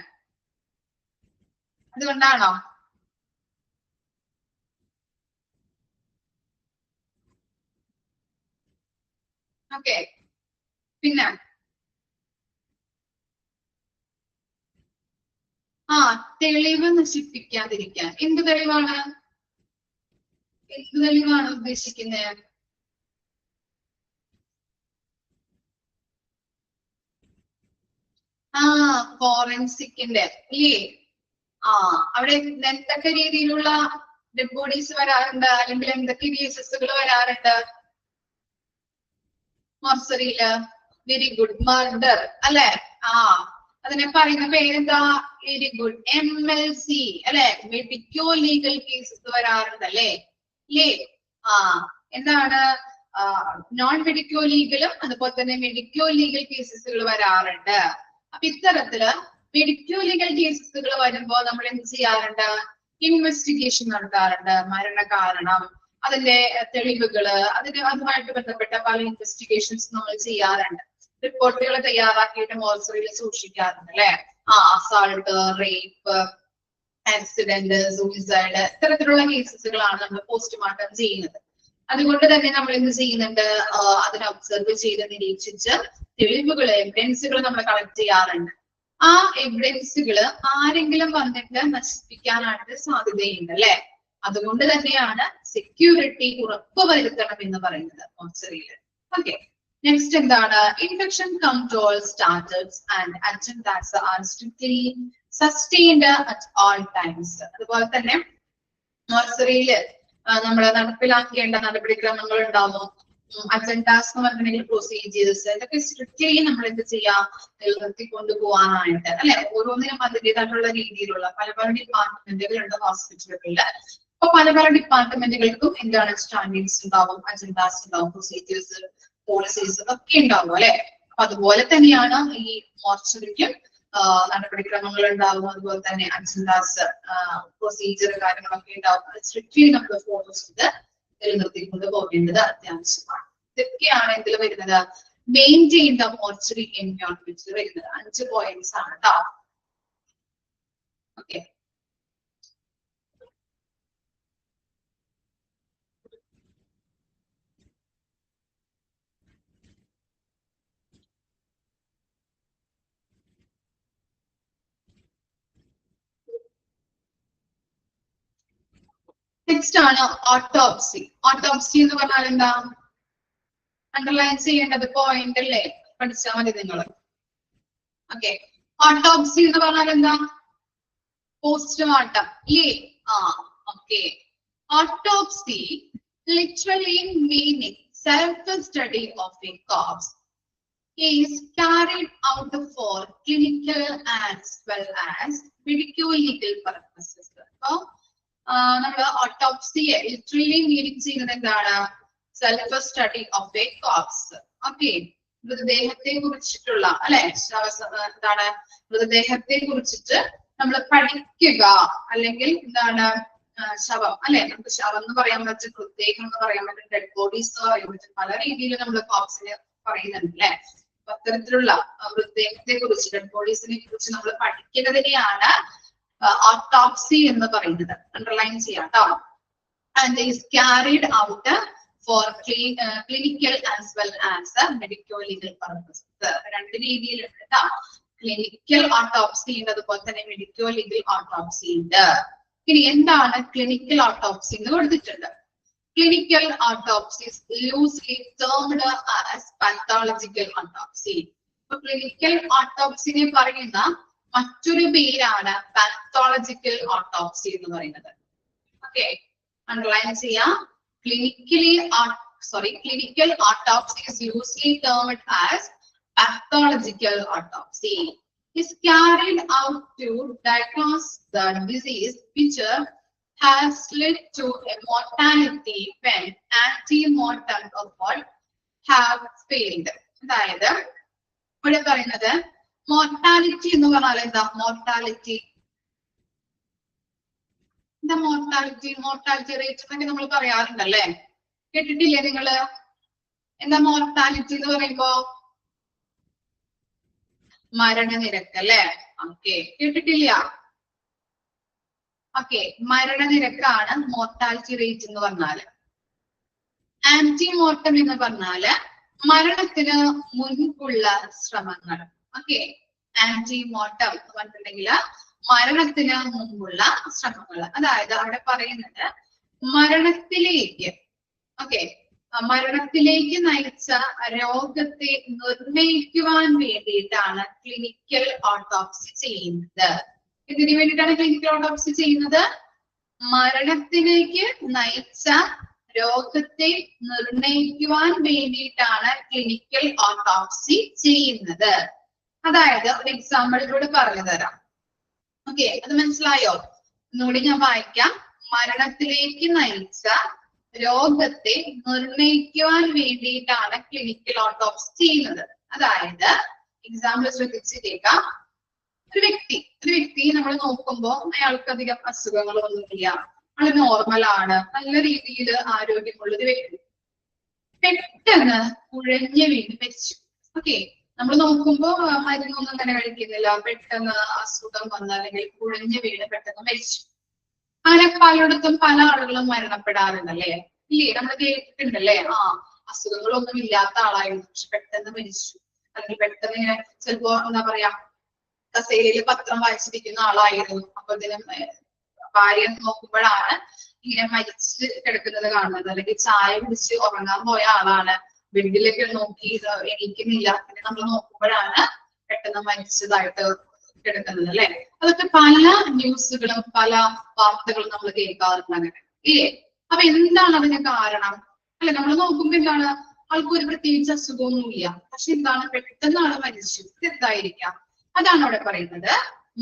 Speaker 1: അതുകൊണ്ടാണോ? ഓക്കെ. പിന്നെ തെളിവ് നശിപ്പിക്കാതിരിക്കാൻ. എന്ത് തെളിവാണ്? എന്ത് തെളിവാണ് ഉദ്ദേശിക്കുന്നത്? ഫോറൻസിക്കിന്റെ ഇല്ലേ? അവിടെ എന്തൊക്കെ രീതിയിലുള്ള ഡെഡ് ബോഡീസ് വരാറുണ്ട്, അല്ലെങ്കിൽ എന്തൊക്കെ കേസസുകൾ വരാറുണ്ട് മോർച്ചറിയില്? Very good. മർഡർ അല്ലെ? അതിനെ പറയുന്ന പേരെന്താ? Very good. MLC അല്ലെ? മെഡിക്കോ ലീഗൽ കേസസ് വരാറുണ്ട് അല്ലേ? എന്താണ് നോൺ മെഡിക്കോ ലീഗലും അതുപോലെ തന്നെ മെഡിക്കോ ലീഗൽ കേസസുകൾ വരാറുണ്ട്. അപ്പൊ ഇത്തരത്തില് മെഡിക്കോ ലീഗൽ കേസസുകൾ വരുമ്പോ നമ്മൾ എന്ത് ചെയ്യാറുണ്ട്? ഇൻവെസ്റ്റിഗേഷൻ നടത്താറുണ്ട്. മരണകാരണം, അതിന്റെ തെളിവുകള്, അതുമായിട്ട് ബന്ധപ്പെട്ട പല ഇൻവെസ്റ്റിഗേഷൻസ് നമ്മൾ ചെയ്യാറുണ്ട്. റിപ്പോർട്ടുകൾ തയ്യാറാക്കിയിട്ട് മോർച്ചറിയിൽ സൂക്ഷിക്കാറുണ്ട് അല്ലെ? അസാൾട്ട്, റേപ്പ്, ആക്സിഡന്റ്, സൂയിസൈഡ്, ഇത്തരത്തിലുള്ള കേസസുകളാണ് നമ്മൾ പോസ്റ്റ്മോർട്ടം ചെയ്യുന്നത്. അതുകൊണ്ട് തന്നെ നമ്മൾ എന്ത് ചെയ്യുന്നുണ്ട്? അതിനെ ഒബ്സർവ് ചെയ്ത് നിരീക്ഷിച്ച് തെളിവുകൾ, എവിഡൻസുകൾ നമ്മൾ കളക്ട് ചെയ്യാറുണ്ട്. ആ എവിഡൻസുകള് ആരെങ്കിലും വന്നിട്ട് നശിപ്പിക്കാനായിട്ട് സാധ്യതയുണ്ട് അല്ലെ? അതുകൊണ്ട് തന്നെയാണ് സെക്യൂരിറ്റി ഉറപ്പുവരുത്തണം എന്ന് പറയുന്നത് മോർച്ചറിയിൽ. ഓക്കെ. നെക്സ്റ്റ് എന്താണ്? Infection control standards and agendas are strictly sustained at all times. അതുപോലെ തന്നെ മോർച്ചറിയില് നമ്മൾ നടപ്പിലാക്കേണ്ട നടപടിക്രമങ്ങൾ ഉണ്ടാവും. അജൻഡാസ് എന്ന് പറഞ്ഞിട്ടുണ്ടെങ്കിൽ പ്രൊസീജിയേഴ്സ്, ഇതൊക്കെ സ്ട്രിക്ട്ലി നമ്മൾ എന്ത് ചെയ്യാം? നിലനിർത്തി കൊണ്ടുപോകാനായിട്ട് അല്ലെ? ഓരോന്നിനും അതിൻ്റെതായിട്ടുള്ള രീതിയിലുള്ള പല പല ഡിപ്പാർട്ട്മെന്റുകളുണ്ട് ഹോസ്പിറ്റലുകളില്. അപ്പൊ പല പല ഡിപ്പാർട്ട്മെന്റുകൾക്കും എന്താണ്? സ്റ്റാൻഡേർഡ്സ് ഉണ്ടാവും, അജൻഡാസ് ഉണ്ടാവും, പ്രൊസീജിയേഴ്സ്, പോളിസീസ് ഒക്കെ ഉണ്ടാവും അല്ലെ? അപ്പൊ അതുപോലെ തന്നെയാണ് ഈ മോർച്ചറിക്കും നടപടിക്രമങ്ങൾ ഉണ്ടാവും. അതുപോലെ തന്നെ അജണ്ടാസ്, പ്രൊസീജിയർ കാര്യങ്ങളൊക്കെ ഉണ്ടാവും. സ്ട്രിക്ട്ലി നമ്മൾ ഫോളോ ചെയ്ത് നിലനിർത്തിക്കൊണ്ട് പോകേണ്ടത് അത്യാവശ്യമാണ്. ഇതൊക്കെയാണ് ഇതിൽ വരുന്നത്, മെയിൻറ്റെയിൻ ദ മോർച്ചറി എൻവയോൺമെന്റിൽ വരുന്നത് 5 പോയിന്റ്സ് ആണ് കേട്ടോ. ഓക്കെ, നെക്സ്റ്റ് ആണ് ഓട്ടോപ്സി. ഓട്ടോപ്സി എന്ന് പറഞ്ഞാൽ എന്താ? അണ്ടർലൈൻ ചെയ്യേണ്ടത് പോയിന്റ് അല്ലേ, പഠിച്ചാൽ മതി നിങ്ങൾ. ഓക്കെ, ഓട്ടോപ്സി എന്ന് പറഞ്ഞാൽ എന്താ? പോസ്റ്റ്മോർട്ടം അല്ലേ? Okay. Autopsy literally meaning self-study of a corpse is carried out for clinical as well as medical legal purposes. So, നമ്മൾ ഓട്ടോപ്സിയെ ലിറ്ററലി മീനിങ് ചെയ്യുന്നത് എന്താണ്? Self study of a corpse. Okay, മൃതദേഹത്തെ കുറിച്ചിട്ടുള്ള അല്ലെ, എന്താണ് മൃതദേഹത്തെ കുറിച്ചിട്ട് നമ്മൾ പഠിക്കുക, അല്ലെങ്കിൽ എന്താണ് ശവം അല്ലെ, നമുക്ക് ശവം എന്ന് പറയാൻ പറ്റും, മൃതദേഹം എന്ന് പറയാൻ പറ്റും, ഡെഡ് ബോഡീസ് എന്ന് പറയാൻ പറ്റും, പല രീതിയിൽ നമ്മൾ കോർപ്സിനെ പറയുന്നുണ്ട് അല്ലെ. അത്തരത്തിലുള്ള മൃതദേഹത്തെ കുറിച്ച്, ഡെഡ് ബോഡീസിനെ കുറിച്ച് നമ്മൾ പഠിക്കുന്നതിനെയാണ് ഓട്ടോപ്സി എന്ന് പറയുന്നത്. അണ്ടർലൈൻ ചെയ്യാം കേട്ടോ. And is carried out for clinical as well as medico legal purpose. രണ്ട് രീതിയിലുണ്ട് കേട്ടോ. ക്ലിനിക്കൽ ഓട്ടോപ്സി ഉണ്ട്, അതുപോലെ തന്നെ മെഡിക്കോ ലീഗൽ ഓട്ടോപ്സി ഉണ്ട്. ഇനി എന്താണ് ക്ലിനിക്കൽ ഓട്ടോപ്സി എന്ന് കൊടുത്തിട്ടുണ്ട്. Clinical autopsy loosely termed as pathological autopsy. ഇപ്പൊ ക്ലിനിക്കൽ ഓട്ടോപ്സിനെ പറയുന്ന മറ്റൊരു പേരാണ് പാത്തോളജിക്കൽ ഓട്ടോപ്സി എന്ന് പറയുന്നത്. ഓക്കെ, അണ്ടർലൈൻ ചെയ്യാം. Clinical autopsy is loosely termed as pathological autopsy. Is carried out to diagnose the disease which has led to a mortality when anti-mortem efforts have failed. അതായത് ഇവിടെ പറയുന്നത് മോർട്ടാലിറ്റി എന്ന് പറഞ്ഞാൽ എന്താ? മോർട്ടാലിറ്റി റേറ്റ് എന്നൊക്കെ നമ്മൾ പറയാറുണ്ടല്ലേ, കേട്ടിട്ടില്ലേ നിങ്ങള്? എന്താ മോർട്ടാലിറ്റി എന്ന് പറയുമ്പോ? മരണനിരക്ക് അല്ലെ. ഓക്കെ, കേട്ടിട്ടില്ല? ഓക്കെ, മരണനിരക്കാണ് മോർട്ടാലിറ്റി റേറ്റ് എന്ന് പറഞ്ഞാല്. ആന്റി മോർട്ടം എന്ന് പറഞ്ഞാല് മരണത്തിന് മുൻപുള്ള ശ്രമങ്ങൾ. ഓക്കെ, ആന്റി മോർട്ടം എന്ന് പറഞ്ഞിട്ടുണ്ടെങ്കിൽ മരണത്തിന് മുമ്പുള്ള ശ്രമങ്ങൾ. അതായത് അവിടെ പറയുന്നത് മരണത്തിലേക്ക് നയിച്ച രോഗത്തെ നിർണയിക്കുവാൻ വേണ്ടിയിട്ടാണ് ക്ലിനിക്കൽ ഓട്ടോപ്സി ചെയ്യുന്നത്. ഇതിനു വേണ്ടിയിട്ടാണ് ക്ലിനിക്കൽ ഓട്ടോപ്സി ചെയ്യുന്നത്. മരണത്തിലേക്ക് നയിച്ച രോഗത്തെ നിർണയിക്കുവാൻ വേണ്ടിയിട്ടാണ് ക്ലിനിക്കൽ ഓട്ടോപ്സി ചെയ്യുന്നത്. അതായത് ഒരു എക്സാമ്പിളിലൂടെ പറഞ്ഞു തരാം. ഓക്കെ, അത് മനസ്സിലായോ? ഒന്നുകൂടി ഞാൻ വായിക്കാം. മരണത്തിലേക്ക് നയിച്ച രോഗത്തെ നിർണയിക്കുവാൻ വേണ്ടിയിട്ടാണ് ക്ലിനിക്കൽ ഓട്ടോപ്സി ചെയ്യുന്നത്. അതായത് എക്സാമ്പിൾ ശ്രദ്ധിച്ചിട്ടേക്കാം. ഒരു വ്യക്തി നമ്മൾ നോക്കുമ്പോൾ അയാൾക്ക് അധികം അസുഖങ്ങളൊന്നുമില്ല, ആള് നോർമലാണ്, നല്ല രീതിയിൽ ആരോഗ്യമുള്ള ഒരു വ്യക്തി പെട്ടെന്ന് കുഴഞ്ഞു വീണ് മരിച്ചു. ഓക്കെ, നമ്മൾ നോക്കുമ്പോ മരുന്നൊന്നും തന്നെ കഴിക്കുന്നില്ല, പെട്ടെന്ന് അസുഖം വന്ന് അല്ലെങ്കിൽ കുഴഞ്ഞു വീണ് പെട്ടെന്ന് മരിച്ചു. അങ്ങനെ പലയിടത്തും പല ആളുകളും മരണപ്പെടാറുണ്ടല്ലേ, ഇല്ലേ? നമ്മൾ കേട്ടിട്ടുണ്ടല്ലേ? അസുഖങ്ങളൊന്നും ഇല്ലാത്ത ആളായിരുന്നു, പക്ഷെ പെട്ടെന്ന് മരിച്ചു. അല്ലെങ്കിൽ പെട്ടെന്ന് ഇങ്ങനെ ചിലപ്പോ എന്താ പറയാ, കസേരയിൽ പത്രം വായിച്ചിരിക്കുന്ന ആളായിരുന്നു, അപ്പൊ ഇതിനും ഭാര്യ നോക്കുമ്പോഴാണ് ഇങ്ങനെ മരിച്ച് കിടക്കുന്നത് കാണുന്നത്. അല്ലെങ്കിൽ ചായ കുടിച്ച് ഉറങ്ങാൻ പോയ ആളാണ്, ബെഡിലൊക്കെ നോക്കി എണീക്കുന്നില്ല, പിന്നെ നമ്മൾ നോക്കുമ്പോഴാണ് പെട്ടെന്ന് മരിച്ചതായിട്ട് കിടക്കുന്നത് അല്ലെ. അതൊക്കെ പല ന്യൂസുകളും പല വാർത്തകളും നമ്മൾ കേൾക്കാറുണ്ട് അങ്ങനെ, ഇല്ലേ? അപ്പൊ എന്താണ് അതിന് കാരണം? അല്ലെ, നമ്മൾ നോക്കുമ്പോ എന്താണ്, ആൾക്ക് ഒരു പ്രത്യേകിച്ച് അസുഖമൊന്നുമില്ല, പക്ഷെ എന്താണ് പെട്ടെന്ന് ആള് മരിച്ചു. എന്തായിരിക്കാം? അതാണ് അവിടെ പറയുന്നത്.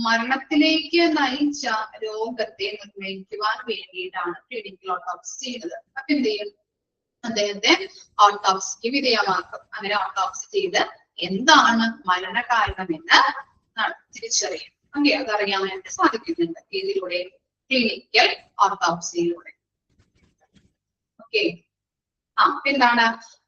Speaker 1: മരണത്തിലേക്ക് നയിച്ച രോഗത്തെ നിർണ്ണയിക്കുവാൻ വേണ്ടിയിട്ടാണ് ക്ലിനിക്കൽ ഓട്ടോപ്സി ചെയ്യുന്നത്. അപ്പൊ എന്ത് ചെയ്യും? അദ്ദേഹത്തെ ഓട്ടോപ്സിക്ക് വിധേയമാക്കും. അങ്ങനെ ഓട്ടോപ്സി ചെയ്ത് എന്താണ് മരണകാരണമെന്ന് തിരിച്ചറിയാം. ഓക്കെ, അതറിയാനായിട്ട് സാധിക്കുന്നുണ്ട് ഇതിലൂടെ ക്ലിനിക്കൽ ഓട്ടോപ്സിയിലൂടെ. ഓക്കെ, എന്താണ്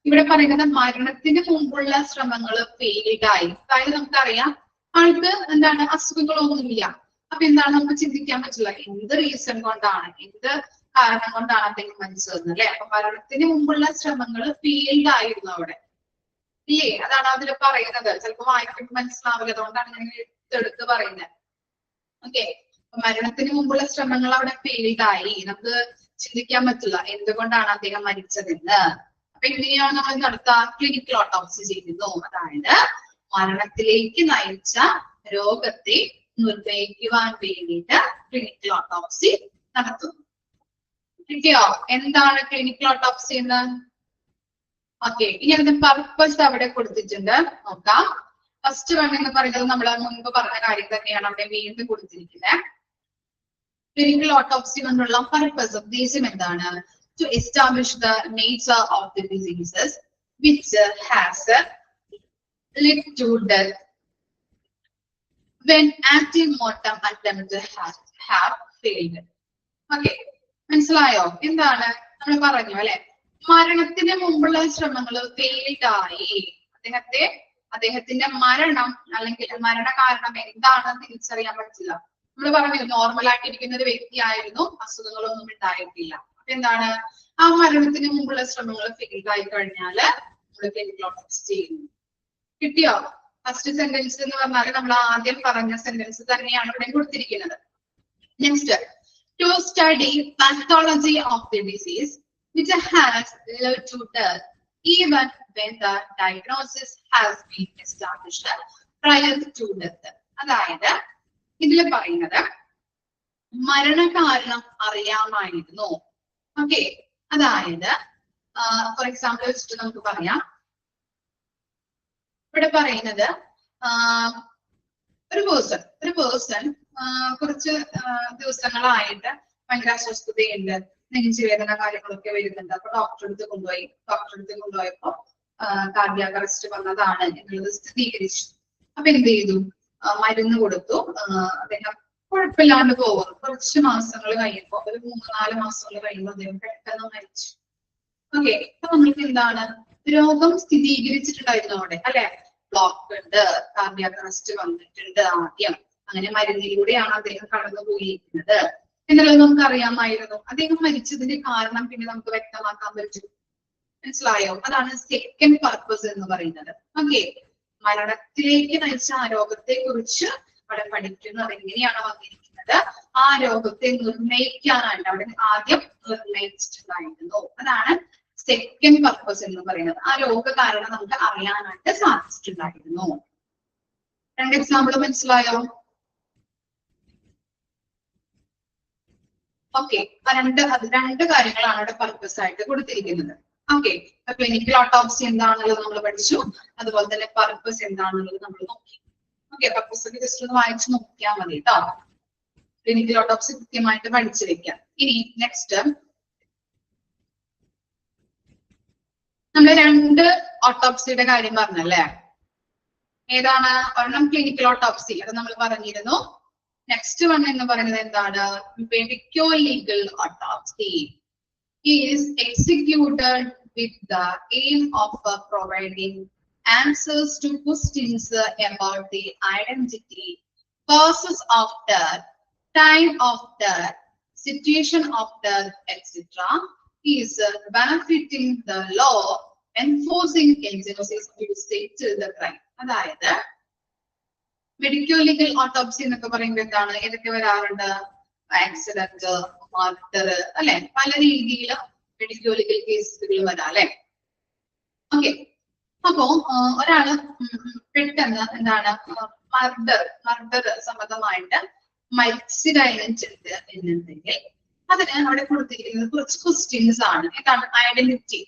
Speaker 1: ഇവിടെ പറയുന്നത്? മരണത്തിന് മുമ്പുള്ള ശ്രമങ്ങൾ ഫെയിൽഡ് ആയി. അതായത് നമുക്കറിയാം ആൾക്ക് എന്താണ് അസുഖങ്ങളൊന്നുമില്ല. അപ്പൊ എന്താണ് നമുക്ക് ചിന്തിക്കാൻ പറ്റില്ല എന്ത് റീസൺ കൊണ്ടാണ്, എന്ത് കാരണം കൊണ്ടാണ് അദ്ദേഹം മരിച്ചതെന്ന് അല്ലെ. അപ്പൊ മരണത്തിന് മുമ്പുള്ള ശ്രമങ്ങൾ ഫെയിൽഡ് ആയിരുന്നു അവിടെ, ഇല്ലേ? അതാണ് അതിൽ പറയുന്നത്. ചിലപ്പോൾ വായിക്കുമ്പോൾ മനസ്സിലാവില്ല, അതുകൊണ്ടാണ് ഞാൻ എടുത്ത് പറയുന്നത്. ഓക്കെ, മരണത്തിന് മുമ്പുള്ള ശ്രമങ്ങൾ അവിടെ ഫെയിൽഡ് ആയി. നമുക്ക് ചിന്തിക്കാൻ പറ്റില്ല എന്തുകൊണ്ടാണ് അദ്ദേഹം മരിച്ചതെന്ന്. അപ്പൊ എങ്ങനെയാണ് നമ്മൾ നടത്തുക? ക്ലിനിക്കൽ ഓട്ടോപ്സി ചെയ്യുന്നു. അതായത് മരണത്തിലേക്ക് നയിച്ച രോഗത്തെ നിർണ്ണയിക്കുവാൻ വേണ്ടിയിട്ട് ക്ലിനിക്കൽ ഓട്ടോപ്സി നടത്തുന്നു. കിട്ടിയോ എന്താണ് ക്ലിനിക്കൽ ഓട്ടോപ്സി എന്ന്? ഓക്കെ, ഇനി അതിന്റെ പർപ്പസ് അവിടെ കൊടുത്തിട്ടുണ്ട്, നോക്കാം. ഫസ്റ്റ് വൺ എന്ന് പറയുന്നത് നമ്മൾ മുൻപ് പറഞ്ഞ കാര്യം തന്നെയാണ് അവിടെ വീണ്ടും കൊടുത്തിരിക്കുന്നത്. ക്ലിനിക്കൽ ഓട്ടോപ്സി കൊണ്ടുള്ള പർപ്പസ്, ഉദ്ദേശം എന്താണ്? To establish the nature of the diseases which has led to death when antemortem attempts have failed. Okay, മനസ്സിലായോ? എന്താണ് നമ്മൾ പറഞ്ഞു അല്ലെ, മരണത്തിന് മുമ്പുള്ള ശ്രമങ്ങൾ ഫെയിൽഡ് ആയി. അദ്ദേഹത്തിന്റെ മരണം അല്ലെങ്കിൽ മരണ കാരണം എന്താണെന്ന് തിരിച്ചറിയാൻ പറ്റില്ല. നമ്മൾ പറഞ്ഞു നോർമൽ ആയിട്ടിരിക്കുന്ന ഒരു വ്യക്തിയായിരുന്നു, അസുഖങ്ങളൊന്നും ഉണ്ടായിട്ടില്ല. അപ്പൊ എന്താണ്, ആ മരണത്തിന് മുമ്പുള്ള ശ്രമങ്ങൾ ഫെയിൽഡ് ആയി കഴിഞ്ഞാല് നമ്മൾ ക്ലിനിക്കൽ ഓട്ടോപ്സി ചെയ്യുന്നു. കിട്ടിയോ? ഫസ്റ്റ് സെന്റൻസ് എന്ന് പറഞ്ഞാൽ നമ്മൾ ആദ്യം പറഞ്ഞ സെന്റൻസ് തന്നെയാണ് ഇവിടെ കൊടുത്തിരിക്കുന്നത്. Next, to study pathology of the disease which has led to death even when the diagnosis has been established prior to death. അതായത് ഇതിൽ പറയുന്നത് മരണകാരണം അറിയാമായിരുന്നു. ഓക്കെ, അതായത് ഫോർ എക്സാമ്പിൾ വെച്ചിട്ട് നമുക്ക് പറയാം. ഇവിടെ പറയുന്നത് ഒരു പേഴ്സൺ കുറച്ച് ദിവസങ്ങളായിട്ട് ഭയങ്കര അസ്വസ്ഥതയുണ്ട്, നെഞ്ചുവേദന കാര്യങ്ങളൊക്കെ വരുന്നുണ്ട്. അപ്പൊ ഡോക്ടറെ അടുത്ത് കൊണ്ടുപോയപ്പോ കാർഡിയാക് അറസ്റ്റ് വന്നതാണ് എന്നുള്ളത് സ്ഥിരീകരിച്ചു. അപ്പൊ എന്ത് ചെയ്തു? മരുന്ന് കൊടുത്തു. അദ്ദേഹം കുഴപ്പമില്ലാണ്ട് പോകുന്നു. കുറച്ച് മാസങ്ങൾ കഴിയുമ്പോ, ഒരു 3-4 മാസങ്ങൾ കഴിയുമ്പോൾ അദ്ദേഹം പെട്ടെന്ന് മരിച്ചു. ഓക്കെ, അപ്പൊ നമ്മൾക്ക് എന്താണ്, രോഗം സ്ഥിരീകരിച്ചിട്ടുണ്ടായിരുന്നു അവിടെ അല്ലെ. ബ്ലോക്ക് ഉണ്ട്, കാർഡിയാക് അറസ്റ്റ് വന്നിട്ടുണ്ട് ആദ്യം. അങ്ങനെ മരുന്നിലൂടെയാണ് അദ്ദേഹം കടന്നുപോയിരിക്കുന്നത് എന്നുള്ളത് നമുക്ക് അറിയാമായിരുന്നു. അദ്ദേഹം മരിച്ചതിന്റെ കാരണം പിന്നെ നമുക്ക് വ്യക്തമാക്കാൻ പറ്റും. മനസ്സിലായോ? അതാണ് സെക്കൻഡ് പർപ്പസ് എന്ന് പറയുന്നത്. ഓക്കെ, മരണത്തിലേക്ക് നയിച്ച ആ രോഗത്തെ കുറിച്ച് അവിടെ പഠിക്കുന്നത് എങ്ങനെയാണ് വന്നിരിക്കുന്നത്, ആ രോഗത്തെ നിർണ്ണയിക്കാനായിട്ട് അവിടെ ആദ്യം നിർണ്ണയിച്ചിട്ടുണ്ടായിരുന്നു. അതാണ് സെക്കൻഡ് പർപ്പസ് എന്ന് പറയുന്നത്. ആ രോഗകാരണം നമുക്ക് അറിയാനായിട്ട് സാധിച്ചിട്ടുണ്ടായിരുന്നു. 2 എക്സാമ്പിൾ മനസ്സിലായോ? ഓക്കെ, രണ്ട് കാര്യങ്ങളാണ് അവിടെ പർപ്പസ് ആയിട്ട് കൊടുത്തിരിക്കുന്നത്. ഓക്കെ, ക്ലിനിക്കൽ ഓട്ടോപ്സി എന്താണെന്നുള്ളത് നമ്മൾ പഠിച്ചു, അതുപോലെ തന്നെ പർപ്പസ് എന്താണെന്നുള്ളത് നമ്മൾ നോക്കി. ഓക്കെ, പർപ്പസ് ഒക്കെ ജസ്റ്റ് ഒന്ന് വായിച്ചു നോക്കിയാൽ മതി കേട്ടോ. ക്ലിനിക്കൽ ഓട്ടോപ്സി കൃത്യമായിട്ട് പഠിച്ചു വെക്കാം. ഇനി നെക്സ്റ്റ് നമ്മൾ 2 ഓട്ടോപ്സിയുടെ കാര്യം പറഞ്ഞല്ലേ. ഏതാണ്? ഒരെണ്ണം ക്ലിനിക്കൽ ഓട്ടോപ്സി, അത് നമ്മൾ പറഞ്ഞിരുന്നു. നെക്സ്റ്റ് വൺ എന്ന് പറയുന്നത് എന്താണ്? Medico legal autopsy is executed with the aim of providing answers to questions about the identity, causes of death, time of death, situation of death, etc. is benefiting the law enforcing agencies to settle the crime. അതായത് മെഡിക്കോ ലീഗൽ ഓട്ടോപ്സി എന്നൊക്കെ പറയുമ്പോൾ എന്താണ്, ഏതൊക്കെ വരാറുണ്ട്? ആക്സിഡന്റ്, മർഡർ അല്ലെ, പല രീതിയിൽ മെഡിക്കോ ലീഗൽ കേസുകൾ വരാം അല്ലെ. ഓക്കെ, അപ്പോ ഒരാള് പെട്ടെന്ന് എന്താണ് മർഡർ സംബന്ധമായിട്ട് മരിച്ചിട്ടുണ്ട് എന്നുണ്ടെങ്കിൽ അതിന് അവിടെ കൊടുത്തിരിക്കുന്നത് കുറച്ച് ക്വസ്റ്റ്യൻസ് ആണ്. ഇതാണ് ഐഡന്റിറ്റി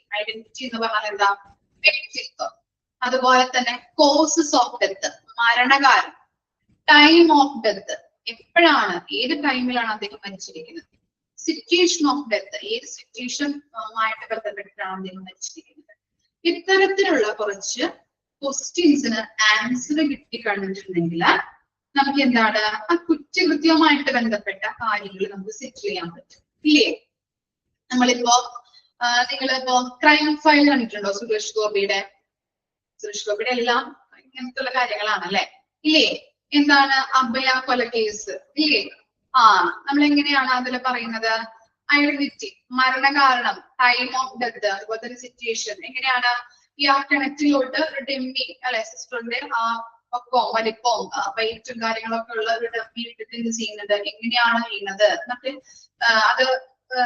Speaker 1: എന്ന് പറഞ്ഞാൽ എന്താ? വ്യക്തിത്വം. അതുപോലെ തന്നെ കോസസ് ഓഫ് ഡെത്ത്, മരണകാരണം, ടൈം ഓഫ് ഡെത്ത്, എപ്പോഴാണ്, ഏത് ടൈമിലാണ് അദ്ദേഹം മരിച്ചിരിക്കുന്നത്, സിറ്റുവേഷൻ ഓഫ് ഡെത്ത്, ഏത് സിറ്റുവേഷനുമായിട്ട് ബന്ധപ്പെട്ടിട്ടാണ് അദ്ദേഹം മരിച്ചിരിക്കുന്നത്. ഇത്തരത്തിലുള്ള കുറച്ച് ക്വസ്റ്റ്യൻസിന് ആൻസർ കിട്ടിക്കഴിഞ്ഞിട്ടുണ്ടെങ്കിൽ നമുക്ക് എന്താണ് ആ കുറ്റകൃത്യവുമായിട്ട് ബന്ധപ്പെട്ട കാര്യങ്ങൾ നമുക്ക് സെറ്റിൽ ചെയ്യാൻ പറ്റും ഇല്ലേ? നമ്മളിപ്പോ നിങ്ങളിപ്പോ ക്രൈം ഫയൽ കണ്ടിട്ടുണ്ടോ? സുരേഷ് ഗോപിയുടെ എല്ലാം ഇങ്ങനത്തെ കാര്യങ്ങളാണ് അല്ലെ ഇല്ലേ? എന്താണ് അഭയ കൊലക്കേസ് ഇല്ലേ? നമ്മൾ എങ്ങനെയാണ് അതിൽ പറയുന്നത്? ഐഡന്റിറ്റി, മരണകാരണം, ടൈം ഓഫ് ഡെത്ത്, അതുപോലെ തന്നെ സിറ്റുവേഷൻ, എങ്ങനെയാണ് ഈ ആ കിണറ്റിലോട്ട് ഒരു ഡെമ്മി അല്ലെ സിസ്റ്ററിന്റെ ആ പൊക്കവും വലിപ്പവും വെയിറ്റും കാര്യങ്ങളൊക്കെ ഉള്ള ഒരു ഡെമ്മി ഇട്ടിട്ട് എന്ത് ചെയ്യുന്നത്, എങ്ങനെയാണ് വീണത് എന്നൊക്കെ അത്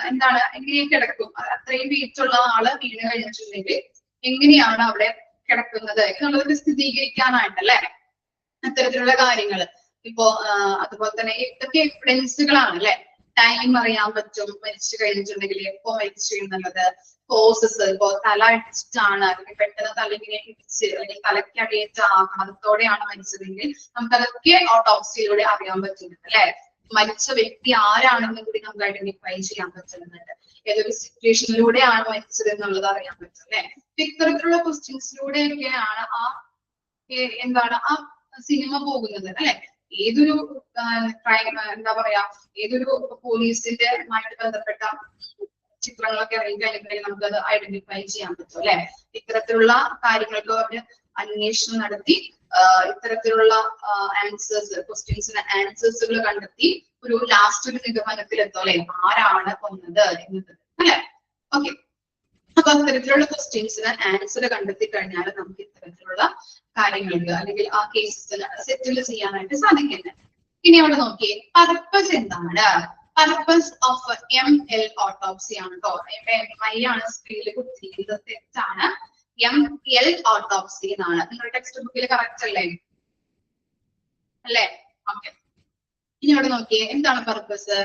Speaker 1: എന്താണ് എങ്ങനെയൊക്കെ കിടക്കും, അത്രയും വെയിറ്റ് ഉള്ള ആള് വീണ് കഴിഞ്ഞിട്ടുണ്ടെങ്കിൽ എങ്ങനെയാണ് അവിടെ കിടക്കുന്നത് എന്നുള്ളത് സ്ഥിരീകരിക്കാനായിട്ടല്ലേ അത്തരത്തിലുള്ള കാര്യങ്ങൾ. ഇപ്പോ അതുപോലെ തന്നെ ഇതൊക്കെ എവിഡൻസുകളാണ് അല്ലെ. ടൈം അറിയാൻ പറ്റും മരിച്ചു കഴിഞ്ഞിട്ടുണ്ടെങ്കിൽ, എപ്പോ മരിച്ചു എന്നുള്ളത്, കോസസ്, ഇപ്പോ തല ഇടിച്ചിട്ടാണ് അല്ലെങ്കിൽ പെട്ടെന്ന് തലയിങ്ങനെ ഇടിച്ച് അല്ലെങ്കിൽ തലയ്ക്കടിയേറ്റ ആഘാതത്തോടെയാണ് മരിച്ചതെങ്കിൽ നമുക്കതൊക്കെ ഓട്ടോപ്സിയിലൂടെ അറിയാൻ പറ്റുന്നുണ്ട് അല്ലെ. മരിച്ച വ്യക്തി ആരാണെന്നും കൂടി നമുക്ക് ഐഡന്റിഫൈ ചെയ്യാൻ പറ്റുന്നുണ്ട്. ഏതൊരു സിറ്റുവേഷനിലൂടെയാണ് മരിച്ചത് എന്നുള്ളത് അറിയാൻ പറ്റും അല്ലെ. ഇത്തരത്തിലുള്ള ക്വസ്റ്റ്യൻസിലൂടെയൊക്കെയാണ് ആ എന്താണ് ആ സിനിമ പോകുന്നത് അല്ലെ. ഏതൊരു ക്രൈം എന്താ പറയാ, ഏതൊരു പോലീസിന്റെ ആയിട്ട് ബന്ധപ്പെട്ട ചിത്രങ്ങളൊക്കെ ഇറങ്ങി കഴിഞ്ഞിട്ടുണ്ടെങ്കിൽ നമുക്കത് ഐഡന്റിഫൈ ചെയ്യാൻ പറ്റും അല്ലെ. ഇത്തരത്തിലുള്ള കാര്യങ്ങൾക്ക് അവര് അന്വേഷണം നടത്തി ഇത്തരത്തിലുള്ള ആൻസേഴ്സ്, ക്വസ്റ്റ്യൻസിന് ആൻസേഴ്സുകൾ കണ്ടെത്തി ഒരു ലാസ്റ്റ് ഒരു നിഗമനത്തിലെത്തും അല്ലെ, ആരാണ് കൊന്നത് എന്നത് അല്ലെ. ഓക്കെ, അപ്പൊ അത്തരത്തിലുള്ള ക്വസ്റ്റ്യൻസിന് ആൻസർ കണ്ടെത്തി കഴിഞ്ഞാൽ നമുക്ക് ഇത്തരത്തിലുള്ള കാര്യങ്ങൾക്ക് അല്ലെങ്കിൽ ആ കേസിൽ സെറ്റിൽ ചെയ്യാനായിട്ട് സാധിക്കുന്നത്. ഇനി അവിടെ നോക്കിയേ, പർപ്പസ് എന്താണ്? പർപ്പസ് ഓഫ് ML ഓട്ടോപ്സി ആണ് കേട്ടോ. MI ആണ് സ്ക്രീനിൽ കൊടുത്തിരിക്കുന്നത്, തെറ്റാണ്. ML ഓട്ടോപ്സി എന്നാണ്. നിങ്ങളുടെ ടെക്സ്റ്റ് ബുക്കിൽ കറക്റ്റ് അല്ലേ? ഓക്കെ, ഇനി അവിടെ നോക്കിയേ, എന്താണ് purpose?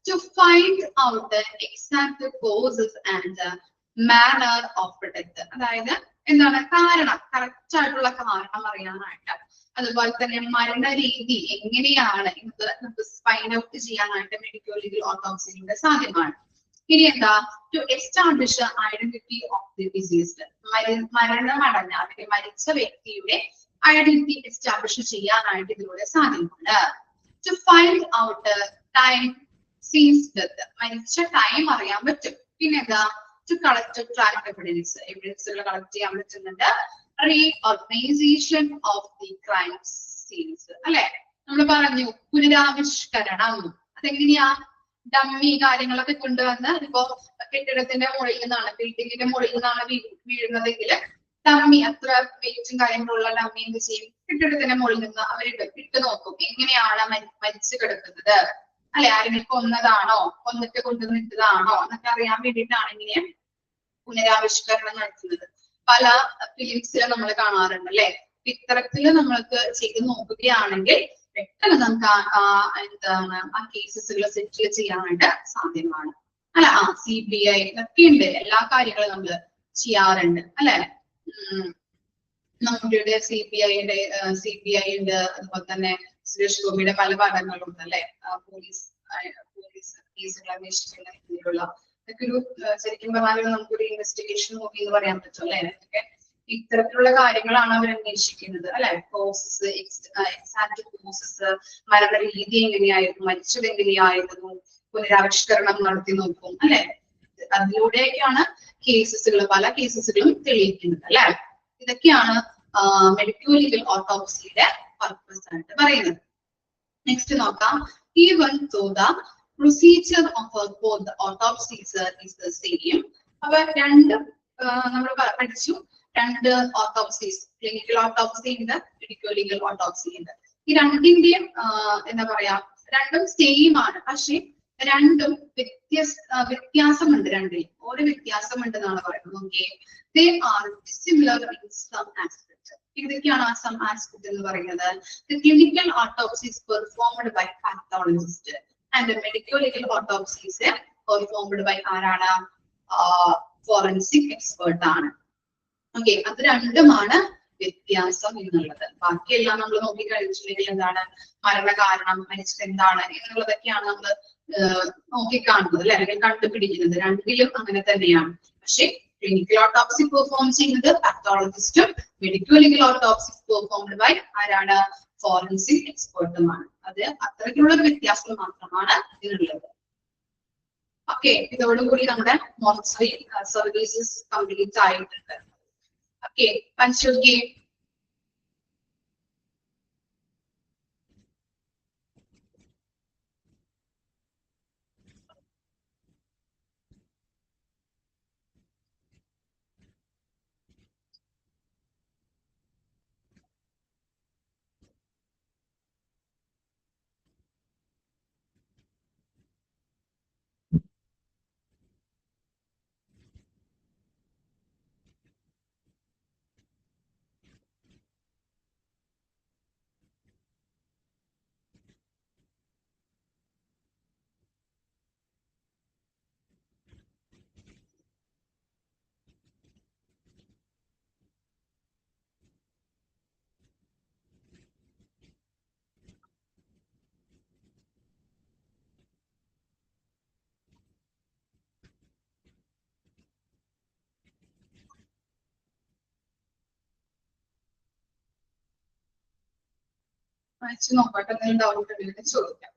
Speaker 1: To find out the exact causes and manner of death. അതായത് എന്താണ് കാരണം, കറക്റ്റ് ആയിട്ടുള്ള കാരണം അറിയാനായിട്ട്, അതുപോലെ തന്നെ മരണരീതി എങ്ങനെയാണ് ഇത് നമുക്ക് ഫൈൻഡ് ഔട്ട് ചെയ്യാനായിട്ട് മെഡിക്കൽ ലീഗൽ ഓട്ടോപ്സിയിലൂടെ സാധ്യമാണ്. ഇനി എന്താ? To establish identity of the deceased. മരണമടഞ്ഞ അല്ലെങ്കിൽ മരിച്ച വ്യക്തിയുടെ ഐഡന്റിറ്റി എസ്റ്റാബ്ലിഷ് ചെയ്യാനായിട്ട് ഇതിലൂടെ സാധ്യമാണ്. To find out time since death. മരിച്ച ടൈം അറിയാൻ പറ്റും. പിന്നെ എന്താ? To collect trace evidence. എവിഡൻസുകൾ കളക്ട് ചെയ്യാൻ പറ്റുന്നുണ്ട്. Reorganisation of the crime scenes അല്ലെ. നമ്മൾ പറഞ്ഞു പുനരാവിഷ്കരണം. അതെങ്ങനെയാ? ഡമ്മി കാര്യങ്ങളൊക്കെ കൊണ്ടുവന്ന്, ഇപ്പോ കെട്ടിടത്തിന്റെ മുകളിൽ നിന്നാണ്, ബിൽഡിങ്ങിന്റെ മുകളിൽ നിന്നാണ് വീഴുന്നതെങ്കിൽ ഡമ്മി, അത്ര വെയിറ്റും കാര്യങ്ങളുള്ള ഡമ്മി എന്ത് ചെയ്യും? കെട്ടിടത്തിന്റെ മുകളിൽ നിന്ന് അവരിട്ട് ഇട്ട് നോക്കും, എങ്ങനെയാണ് മരിച്ചു കിടക്കുന്നത് അല്ലെ, ആരെങ്കിലും കൊന്നതാണോ, കൊന്നിട്ട് കൊണ്ടുവന്നിട്ടതാണോ എന്നൊക്കെ അറിയാൻ വേണ്ടിയിട്ടാണ് ഇങ്ങനെ പുനരാവിഷ്കരണം നടത്തുന്നത്. പല ഫിലിംസിലും നമ്മൾ കാണാറുണ്ട് അല്ലെ. ഇത്തരത്തില് നമ്മൾക്ക് ചെയ്ത് നോക്കുകയാണെങ്കിൽ പെട്ടെന്ന് നമുക്ക് എന്താണ് ആ കേസസുകൾ സെറ്റിൽ ചെയ്യാനായിട്ട് സാധ്യമാണ് അല്ല. CBI ഇതൊക്കെ ഉണ്ട്, എല്ലാ കാര്യങ്ങളും നമ്മൾ ചെയ്യാറുണ്ട് അല്ലെ. നമ്മുടെ CBI ഉണ്ട്, അതുപോലെ തന്നെ സുരേഷ് ഗോപിയുടെ പല പടങ്ങളുണ്ട് അല്ലെ. പോലീസ് കേസുകൾ അന്വേഷിക്കുന്ന രീതിയിലുള്ള ഇതൊക്കെ ഒരു ശരിക്കും പറഞ്ഞാൽ നമുക്കൊരു ഇൻവെസ്റ്റിഗേഷൻ മൂവി എന്ന് പറയാൻ പറ്റും അല്ലെ. ഇതൊക്കെ ഇത്തരത്തിലുള്ള കാര്യങ്ങളാണ് അവർ അന്വേഷിക്കുന്നത് അല്ലെ. കോസസ്, എക്സാക്ട് കോസസ്, മരണരീതി എങ്ങനെയായിരുന്നു, മരിച്ചത് എങ്ങനെയായിരുന്നു, പുനരാവിഷ്കരണം നടത്തി നോക്കും അല്ലെ. അതിലൂടെയൊക്കെയാണ് പല കേസസുകളും തെളിയിക്കുന്നത് അല്ലെ. ഇതൊക്കെയാണ് മെഡിക്കൽ ലീഗൽ ഓട്ടോപ്സിയുടെ പർപ്പസ് ആയിട്ട് പറയുന്നത്. നെക്സ്റ്റ് നോക്കാം. Even though the procedure of both the autopsies is the same. അപ്പൊ നമ്മൾ പഠിച്ചു, രണ്ട് ഓട്ടോപ്സീസ്, ക്ലിനിക്കൽ ഓട്ടോപ്സി ഉണ്ട്, മെഡിക്കൽ ലീഗൽ ഓട്ടോപ്സി ഉണ്ട്. ഈ രണ്ടിന്റെയും എന്താ പറയാ, രണ്ടും സെയിം ആണ്, പക്ഷെ രണ്ടും വ്യത്യാസമുണ്ട്. രണ്ടിലും ഓരോ വ്യത്യാസമുണ്ട് എന്നാണ് പറയുന്നത്. Okay, they are similar in some aspect. ഇതൊക്കെയാണ് ആ സം ആസ്പെക്ട് എന്ന് പറയുന്നത്. The clinical autopsy is performed by pathologist and medical legal autopsy is performed by ആരാണ്? ഫോറൻസിക് എക്സ്പേർട്ട് ആണ്. ഓക്കെ, അത് രണ്ടുമാണ് വ്യത്യാസം എന്നുള്ളത്. ബാക്കിയെല്ലാം നമ്മൾ നോക്കി കഴിച്ചില്ലെങ്കിൽ എന്താണ് മരണകാരണം, മരിച്ചത് എന്താണ് എന്നുള്ളതൊക്കെയാണ് നമ്മൾ നോക്കിക്കാണുന്നത് അല്ലെ, അല്ലെങ്കിൽ കണ്ടുപിടിക്കുന്നത്. രണ്ടിലും അങ്ങനെ തന്നെയാണ്. പക്ഷെ ക്ലിനിക്കൽ ഓട്ടോപ്സി പെർഫോം ചെയ്യുന്നത് പാത്തോളജിസ്റ്റും medical legal autopsy performed by ആരാണ് ഫോറൻസിക് എക്സ്പേർട്ടുമാണ്. അത് അത്തരത്തിലുള്ള ഒരു വ്യത്യാസം മാത്രമാണ് ഇതിനുള്ളത്. ഓക്കെ, ഇതോടുകൂടി നമ്മുടെ മോർച്ചറി സർവീസസ് കംപ്ലീറ്റ് ആയിട്ടുണ്ട്. ഓക്കെ, പഞ്ചുകി വായിച്ചു നോക്കട്ടെ, എന്തെങ്കിലും ഡൗട്ട് ഉണ്ടെങ്കിൽ ചോദിക്കാം.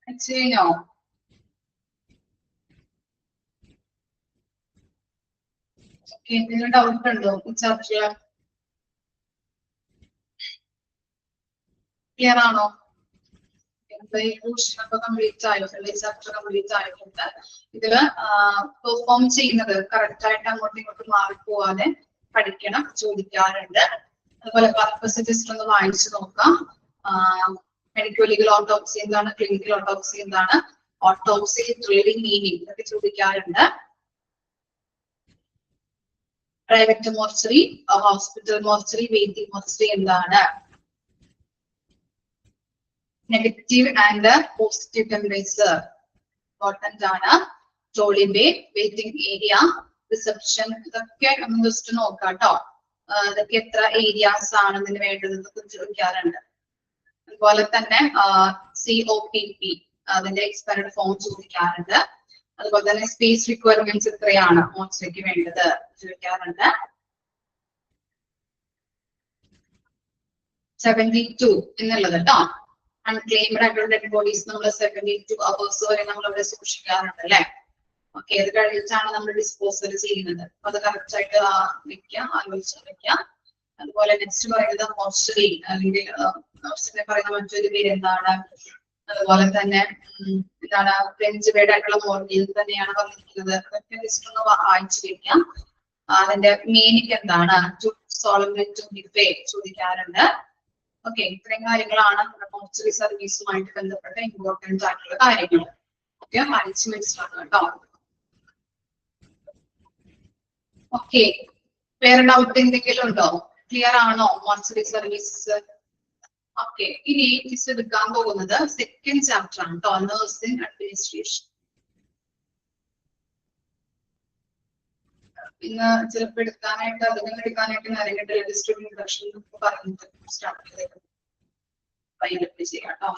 Speaker 1: കഴിഞ്ഞോ? എന്തെങ്കിലും ഡൗട്ട് ഉണ്ടോ ഈ ചർച്ച? ക്ലിയർ ആണോ? കംപ്ലീറ്റ് ആയോ? ചാപ്റ്റർ കംപ്ലീറ്റ് ആയിട്ടുണ്ട്. ഇതില് പെർഫോം ചെയ്യുന്നത് കറക്റ്റ് ആയിട്ട് അങ്ങോട്ടും ഇങ്ങോട്ടും മാറിപ്പോവാതെ പഠിക്കണം, ചോദിക്കാറുണ്ട്. അതുപോലെ പർപ്പസ് ജസ്റ്റ് ഒന്ന് വായിച്ചു നോക്കാം. മെഡിക്കൽ ലീഗൽ ഓട്ടോപ്സി എന്താണ്, ക്ലിനിക്കൽ ഓട്ടോപ്സി എന്താണ്, ഓട്ടോപ്സി ത്രില്ലിംഗ് മീനിങ് ഇതൊക്കെ ചോദിക്കാറുണ്ട്. Private mortuary, hospital mortuary, waiting mortuary എന്താണ്, negative and positive temperature important ആണ്. Trolley bay, waiting area, reception ഇതൊക്കെ ഒന്ന് ജസ്റ്റ് നോക്കാം കേട്ടോ. ഇതൊക്കെ എത്ര ഏരിയാസ് ആണ് ഇതിന് വേണ്ടതെന്നൊക്കെ ചോദിക്കാറുണ്ട്. അതുപോലെ തന്നെ COPP അതിന്റെ എക്സ്പയർഡ് ഫോം ചോദിക്കാറുണ്ട്. അതുപോലെ തന്നെ സ്പേസ് റിക്വയർമെന്റ്സ് എത്രയാണ് മോർച്ചറിക്ക് വേണ്ടത് ചോദിക്കാറുണ്ട്. 72 എന്നുള്ളത് കേട്ടോ. അൺക്ലെയിംഡ് ആയിട്ടുള്ള ഡെഡ് ബോഡീസ് നമ്മൾ 72 hours വരെ നമ്മൾ അവിടെ സൂക്ഷിക്കാറുണ്ട് അല്ലെ. ഓക്കെ, അത് കഴിഞ്ഞിട്ടാണ് നമ്മൾ ഡിസ്പോസൽ ചെയ്യുന്നത്. അത് കറക്റ്റ് ആയിട്ട് വെക്കാം, ആലോചിച്ച് വെക്കാം. അതുപോലെ നെക്സ്റ്റ് പറയുന്നത് മോർച്ചറി അല്ലെങ്കിൽ മോർച്ചറിനെ പറയുന്ന മറ്റൊരു പേര് എന്താണ്. അതുപോലെ തന്നെ എന്താണ് ഫ്രഞ്ച് വേർഡ് ആയിട്ടുള്ള മോർഗേജ് തന്നെയാണ് പറഞ്ഞിരിക്കുന്നത്. അതൊക്കെ ജസ്റ്റ് ഒന്ന് വായിച്ചു വെക്കാം. അതിന്റെ മീനിങ് എന്താണ്, ടു സോളംബിറ്റ് ടു ഡിഫേ ചോദിക്കാറുണ്ട്. ഓക്കെ, ഇത്രയും കാര്യങ്ങളാണ് മോർച്ചറി സർവീസുമായിട്ട് ബന്ധപ്പെട്ട ഇമ്പോർട്ടന്റ് ആയിട്ടുള്ള കാര്യങ്ങൾ. ഓക്കെ, വായിച്ചു മനസ്സിലാക്കുക കേട്ടോ. ഓക്കെ, വേറെ ഡൗട്ട് എന്തെങ്കിലും ഉണ്ടോ? ക്ലിയർ ആണോ മോർച്ചറി സർവീസസ്? ഓക്കെ, ഇനി മിസ് എടുക്കാൻ പോകുന്നത് സെക്കൻഡ് ചാപ്റ്റർ ആണ് കേട്ടോ, നഴ്സിംഗ് അഡ്മിനിസ്ട്രേഷൻ. ഇന്ന് ചിലപ്പോൾ എടുക്കാനായിട്ട് അധികം എടുക്കാനായിട്ട് കാര്യമായിട്ട് രജിസ്റ്റർ ഇൻട്രൊഡക്ഷൻ പറഞ്ഞിട്ട് സ്റ്റാർട്ട് ചെയ്തേക്കും. പൈലറ്റ് ചെയ്യാം കേട്ടോ.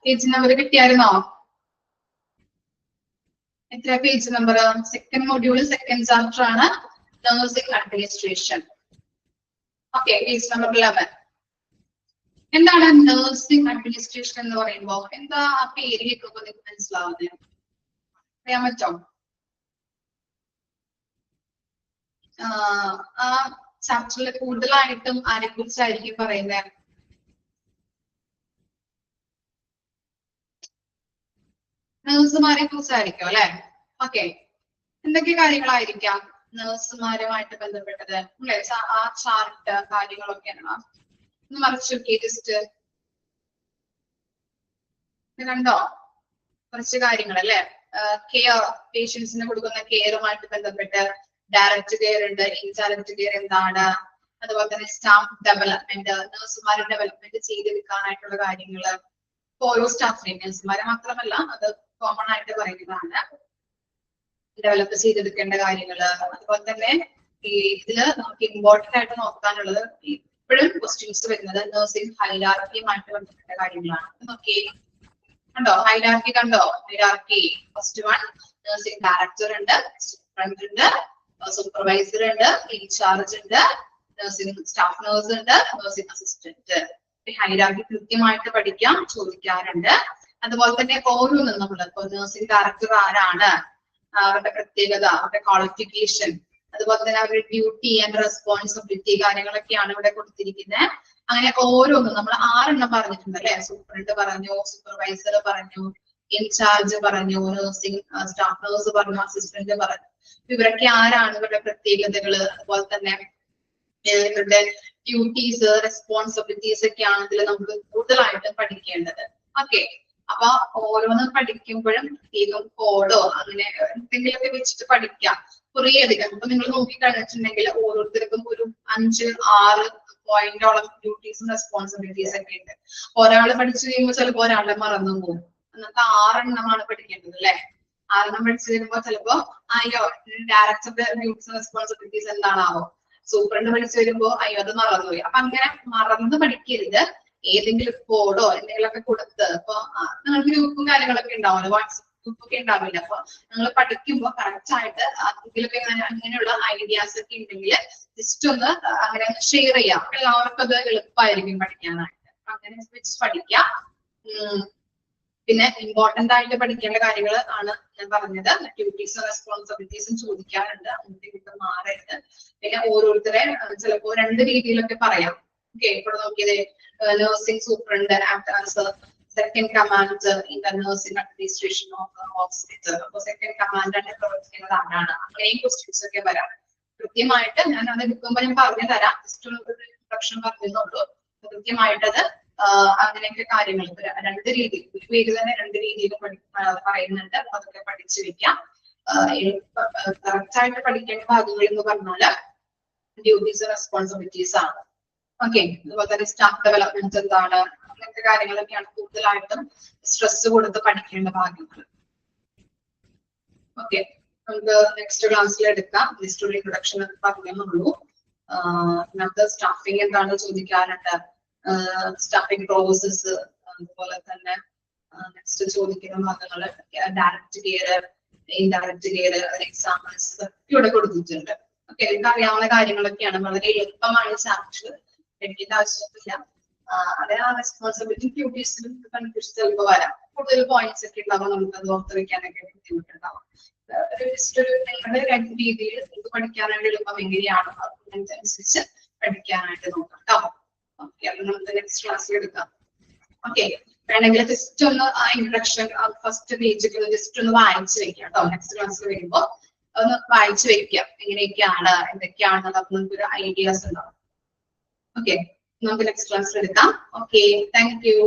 Speaker 1: പേജ് നമ്പർ കിട്ടിയായിരുന്നോ? എത്ര page number? Second module second chapter ആണ് nursing administration. Okay, page number 11. എന്താണ് നഴ്സിംഗ് അഡ്മിനിസ്ട്രേഷൻ എന്ന് പറയുമ്പോ? എന്താ ആ പേര് കേൾക്കുമ്പോ നിങ്ങൾക്ക് മനസ്സിലാവുന്നത്? അറിയാൻ പറ്റോ? ആ ചാപ്റ്ററിൽ കൂടുതലായിട്ടും ആരെ കുറിച്ചായിരിക്കും പറയുന്നത്? നഴ്സുമാരെ കുറിച്ചായിരിക്കും അല്ലെ. ഓക്കെ, എന്തൊക്കെ കാര്യങ്ങളായിരിക്കാം നഴ്സുമാരുമായിട്ട് ബന്ധപ്പെട്ടത് അല്ലെ? ആ ചാർട്ട് കാര്യങ്ങളൊക്കെയാണ്. ഒന്ന് മറിച്ച് നോക്കിയേ, ജസ്റ്റ് കണ്ടോ? കുറച്ച് കാര്യങ്ങൾ അല്ലെ. കെയർ, പേഷ്യൻസിന് കൊടുക്കുന്ന കെയറുമായിട്ട് ബന്ധപ്പെട്ട് ഡയറക്റ്റ് കെയർ ഉണ്ട്, ഇൻഡയറക്റ്റ് കെയർ എന്താണ്, അതുപോലെ തന്നെ സ്റ്റാഫ് ഡെവലപ്മെന്റ്, നഴ്സുമാരെ ഡെവലപ്മെന്റ് ചെയ്തെടുക്കാനായിട്ടുള്ള കാര്യങ്ങള്. ഓരോ സ്റ്റാഫിനെയും, നഴ്സുമാരെ മാത്രമല്ല, അത് കോമൺ ആയിട്ട് പറയുന്നതാണ്. ഡെവലപ്പ് ചെയ്തെടുക്കേണ്ട കാര്യങ്ങള്. അതുപോലെ തന്നെ ഈ ഇതില് നമുക്ക് ഇമ്പോർട്ടന്റ് ആയിട്ട് നോക്കാനുള്ളത്, ഇപ്പോഴും ക്വസ്റ്റ്യൻസ് വരുന്നത് നഴ്സിംഗ് ഹൈറാർക്കിയുമായിട്ട് ബന്ധപ്പെട്ട കാര്യങ്ങളാണ്. നോക്കിയേ, കണ്ടോ ഹൈറാർക്കി? കണ്ടോ hierarchy? First one, nursing director ഉണ്ട്, സൂപ്രണ്ട് ഉണ്ട്, സൂപ്പർവൈസർ ഉണ്ട്, ഇൻചാർജ് ഉണ്ട്, നഴ്സിംഗ് സ്റ്റാഫ് നഴ്സ് ഉണ്ട്, നഴ്സിംഗ് അസിസ്റ്റന്റ്. ഹൈറാർക്കി കൃത്യമായിട്ട് പഠിക്കാം, ചോദിക്കാറുണ്ട്. അതുപോലെ തന്നെ ഓരോന്നും നമ്മൾ ഇപ്പൊ നഴ്സിംഗ് ഡയറക്ടർ ആരാണ്, അവരുടെ പ്രത്യേകത, അവരുടെ ക്വാളിഫിക്കേഷൻ, അതുപോലെ തന്നെ അവരുടെ ഡ്യൂട്ടി ആൻഡ് റെസ്പോൺസിബിലിറ്റി കാര്യങ്ങളൊക്കെയാണ് ഇവിടെ കൊടുത്തിരിക്കുന്നത്. അങ്ങനെ ഓരോന്നും നമ്മൾ 6 പറഞ്ഞിട്ടുണ്ട് അല്ലെ. സൂപ്രണ്ട് പറഞ്ഞു, സൂപ്പർവൈസർ പറഞ്ഞു, ഇൻചാർജ് പറഞ്ഞു, നഴ്സിംഗ് സ്റ്റാഫ് നഴ്സ് പറഞ്ഞു, അസിസ്റ്റന്റ് പറഞ്ഞു. ഇവരൊക്കെ ആരാണ്, ഇവരുടെ പ്രത്യേകതകള്, അതുപോലെ തന്നെ ഇവരുടെ ഡ്യൂട്ടീസ്, റെസ്പോൺസിബിലിറ്റീസ് ഒക്കെയാണ് ഇതിൽ നമുക്ക് കൂടുതലായിട്ടും പഠിക്കേണ്ടത്. ഓക്കെ, അപ്പൊ ഓരോന്നും പഠിക്കുമ്പോഴും പ്രത്യേകം കോഡോ അങ്ങനെ എന്തെങ്കിലുമൊക്കെ വെച്ചിട്ട് പഠിക്കാം. കുറേ അധികം ഇപ്പൊ നിങ്ങൾ നോക്കിക്കഴിഞ്ഞിട്ടുണ്ടെങ്കിൽ ഓരോരുത്തർക്കും ഒരു 5-6 പോയിന്റോളം ഡ്യൂട്ടീസും റെസ്പോൺസിബിലിറ്റീസ് ഒക്കെ ഉണ്ട്. ഒരാള് പഠിച്ചു കഴിയുമ്പോൾ ചിലപ്പോ ഒരാളുടെ മറന്നു പോകും. എന്നിട്ട് 6 പഠിക്കേണ്ടത് അല്ലെ. 6 പഠിച്ചു കഴിയുമ്പോ ചിലപ്പോ അയ്യോ ഡയറക്ടറുടെ ഡ്യൂട്ടീസ് റെസ്പോൺസിബിലിറ്റീസ് എന്താണാവോ, സൂപ്രണ്ട് പഠിച്ചു വരുമ്പോ അയ്യോ അത് മറന്നുപോയി. അപ്പൊ അങ്ങനെ മറന്ന് പഠിക്കരുത്. ഏതെങ്കിലും കോഡോ എന്തെങ്കിലുമൊക്കെ കൊടുത്ത്, ഇപ്പൊ നിങ്ങൾക്ക് ഗ്രൂപ്പും കാര്യങ്ങളൊക്കെ ഉണ്ടാവുമല്ലോ, വാട്സപ്പ് ഗ്രൂപ്പ് ഒക്കെ ഉണ്ടാവില്ല. അപ്പൊ നിങ്ങൾ പഠിക്കുമ്പോ കറക്റ്റ് ആയിട്ട് എന്തെങ്കിലുമൊക്കെ അങ്ങനെയുള്ള ഐഡിയാസ് ഒക്കെ ഉണ്ടെങ്കിൽ ജസ്റ്റ് ഒന്ന് അങ്ങനെ ഷെയർ ചെയ്യാം. എല്ലാവർക്കും അത് എളുപ്പമായിരിക്കും പഠിക്കാനായിട്ട്. അങ്ങനെ വെച്ച് പഠിക്കാം. പിന്നെ ഇമ്പോർട്ടന്റ് ആയിട്ട് പഠിക്കേണ്ട കാര്യങ്ങൾ ആണ് ഞാൻ പറഞ്ഞത്. ഡ്യൂട്ടീസും റെസ്പോൺസിബിലിറ്റീസും ചോദിക്കാറുണ്ട്, അങ്ങോട്ടും ഇങ്ങോട്ടും മാറരുത്. പിന്നെ ഓരോരുത്തരെ ചിലപ്പോ രണ്ട് രീതിയിലൊക്കെ പറയാം. ഓക്കെ, ഇപ്പോൾ നോക്കിയത് nursing superintendent act as second commander in the nursing administration of hospital. അപ്പൊ സെക്കൻഡ് കമാൻഡറിന്റെ പ്രവർത്തിക്കുന്നത് ആരാണ്, അങ്ങനെയും ക്വസ്റ്റ്യൻസ് ഒക്കെ വരാം. കൃത്യമായിട്ട് ഞാൻ അത് എടുക്കുമ്പോൾ ഞാൻ പറഞ്ഞു തരാം, ജസ്റ്റ് ഒരു ഇൻട്രൊഡക്ഷൻ പറഞ്ഞുള്ളൂ. കൃത്യമായിട്ടത് അങ്ങനെയൊക്കെ കാര്യങ്ങൾ രണ്ട് രീതിയിൽ, ഒരു പേര് തന്നെ രണ്ട് രീതിയിൽ പറയുന്നുണ്ട്. അപ്പൊ അതൊക്കെ പഠിച്ചു വെക്കാം. കറക്റ്റ് ആയിട്ട് പഠിക്കേണ്ട ഭാഗങ്ങൾ എന്ന് പറഞ്ഞാല് ഡ്യൂട്ടീസ് റെസ്പോൺസിബിലിറ്റീസ് ആണ്. ഓക്കെ, അതുപോലെ തന്നെ സ്റ്റാഫ് ഡെവലപ്മെന്റ് എന്താണ്, അങ്ങനത്തെ കാര്യങ്ങളൊക്കെയാണ് കൂടുതലായിട്ടും സ്ട്രെസ് കൊടുത്ത് പഠിക്കേണ്ട ഭാഗങ്ങൾ. ഓക്കെ, നമുക്ക് നെക്സ്റ്റ് ക്ലാസ്സിൽ എടുക്കാം. ജസ്റ്റ് ഒരു ഇൻട്രൊഡക്ഷൻ പറഞ്ഞുള്ളൂ. നമുക്ക് സ്റ്റാഫിങ് എന്താണ് ചോദിക്കാറുണ്ട്, സ്റ്റാഫിങ് പ്രോസസ്, അതുപോലെ തന്നെ നെക്സ്റ്റ് ചോദിക്കുന്ന ഭാഗങ്ങള് direct care, indirect care, examples ഇവിടെ കൊടുത്തിട്ടുണ്ട്. ഓക്കെ, നിങ്ങൾക്ക് അറിയാവുന്ന കാര്യങ്ങളൊക്കെയാണ്, വളരെ എളുപ്പമാണ് ചാപ്റ്റർ, പഠിക്കേണ്ട ആവശ്യമില്ല. അതേ ആ റെസ്പോൺസിബിലിറ്റി ഡ്യൂട്ടീസിലും കൺഫ്യൂഷൻ ചിലപ്പോൾ വരാം, കൂടുതൽ പോയിന്റ്സ് ഒക്കെ ഉണ്ടാവും, നമുക്ക് അത് ഓർത്ത് വെക്കാനൊക്കെ ബുദ്ധിമുട്ടുണ്ടാവും. നിങ്ങളുടെ രണ്ട് രീതിയിൽ ഇത് പഠിക്കാനായിട്ട് എളുപ്പം എങ്ങനെയാണോ അതിനനുസരിച്ച് പഠിക്കാനായിട്ട് നോക്കാം കേട്ടോ. ഓക്കെ, അപ്പൊ നമുക്ക് നെക്സ്റ്റ് ക്ലാസ്സിൽ എടുക്കാം. ഓക്കെ, വേണമെങ്കിൽ ജസ്റ്റ് ഒന്ന് ഇൻട്രൊഡക്ഷൻ ഫസ്റ്റ് പേജൊക്കെ ജസ്റ്റ് ഒന്ന് വായിച്ചു വെക്കാം കേട്ടോ. നെക്സ്റ്റ് ക്ലാസ്സിൽ വരുമ്പോൾ ഒന്ന് വായിച്ചു വെക്കാം, എങ്ങനെയൊക്കെയാണ് എന്തൊക്കെയാണ്, അപ്പൊ നമുക്കൊരു ഐഡിയാസ് ഉണ്ടാവും. ഓക്കെ, നമുക്ക് നെക്സ്റ്റ് ക്ലാസ്സിൽ എടുക്കാം. Okay, thank you.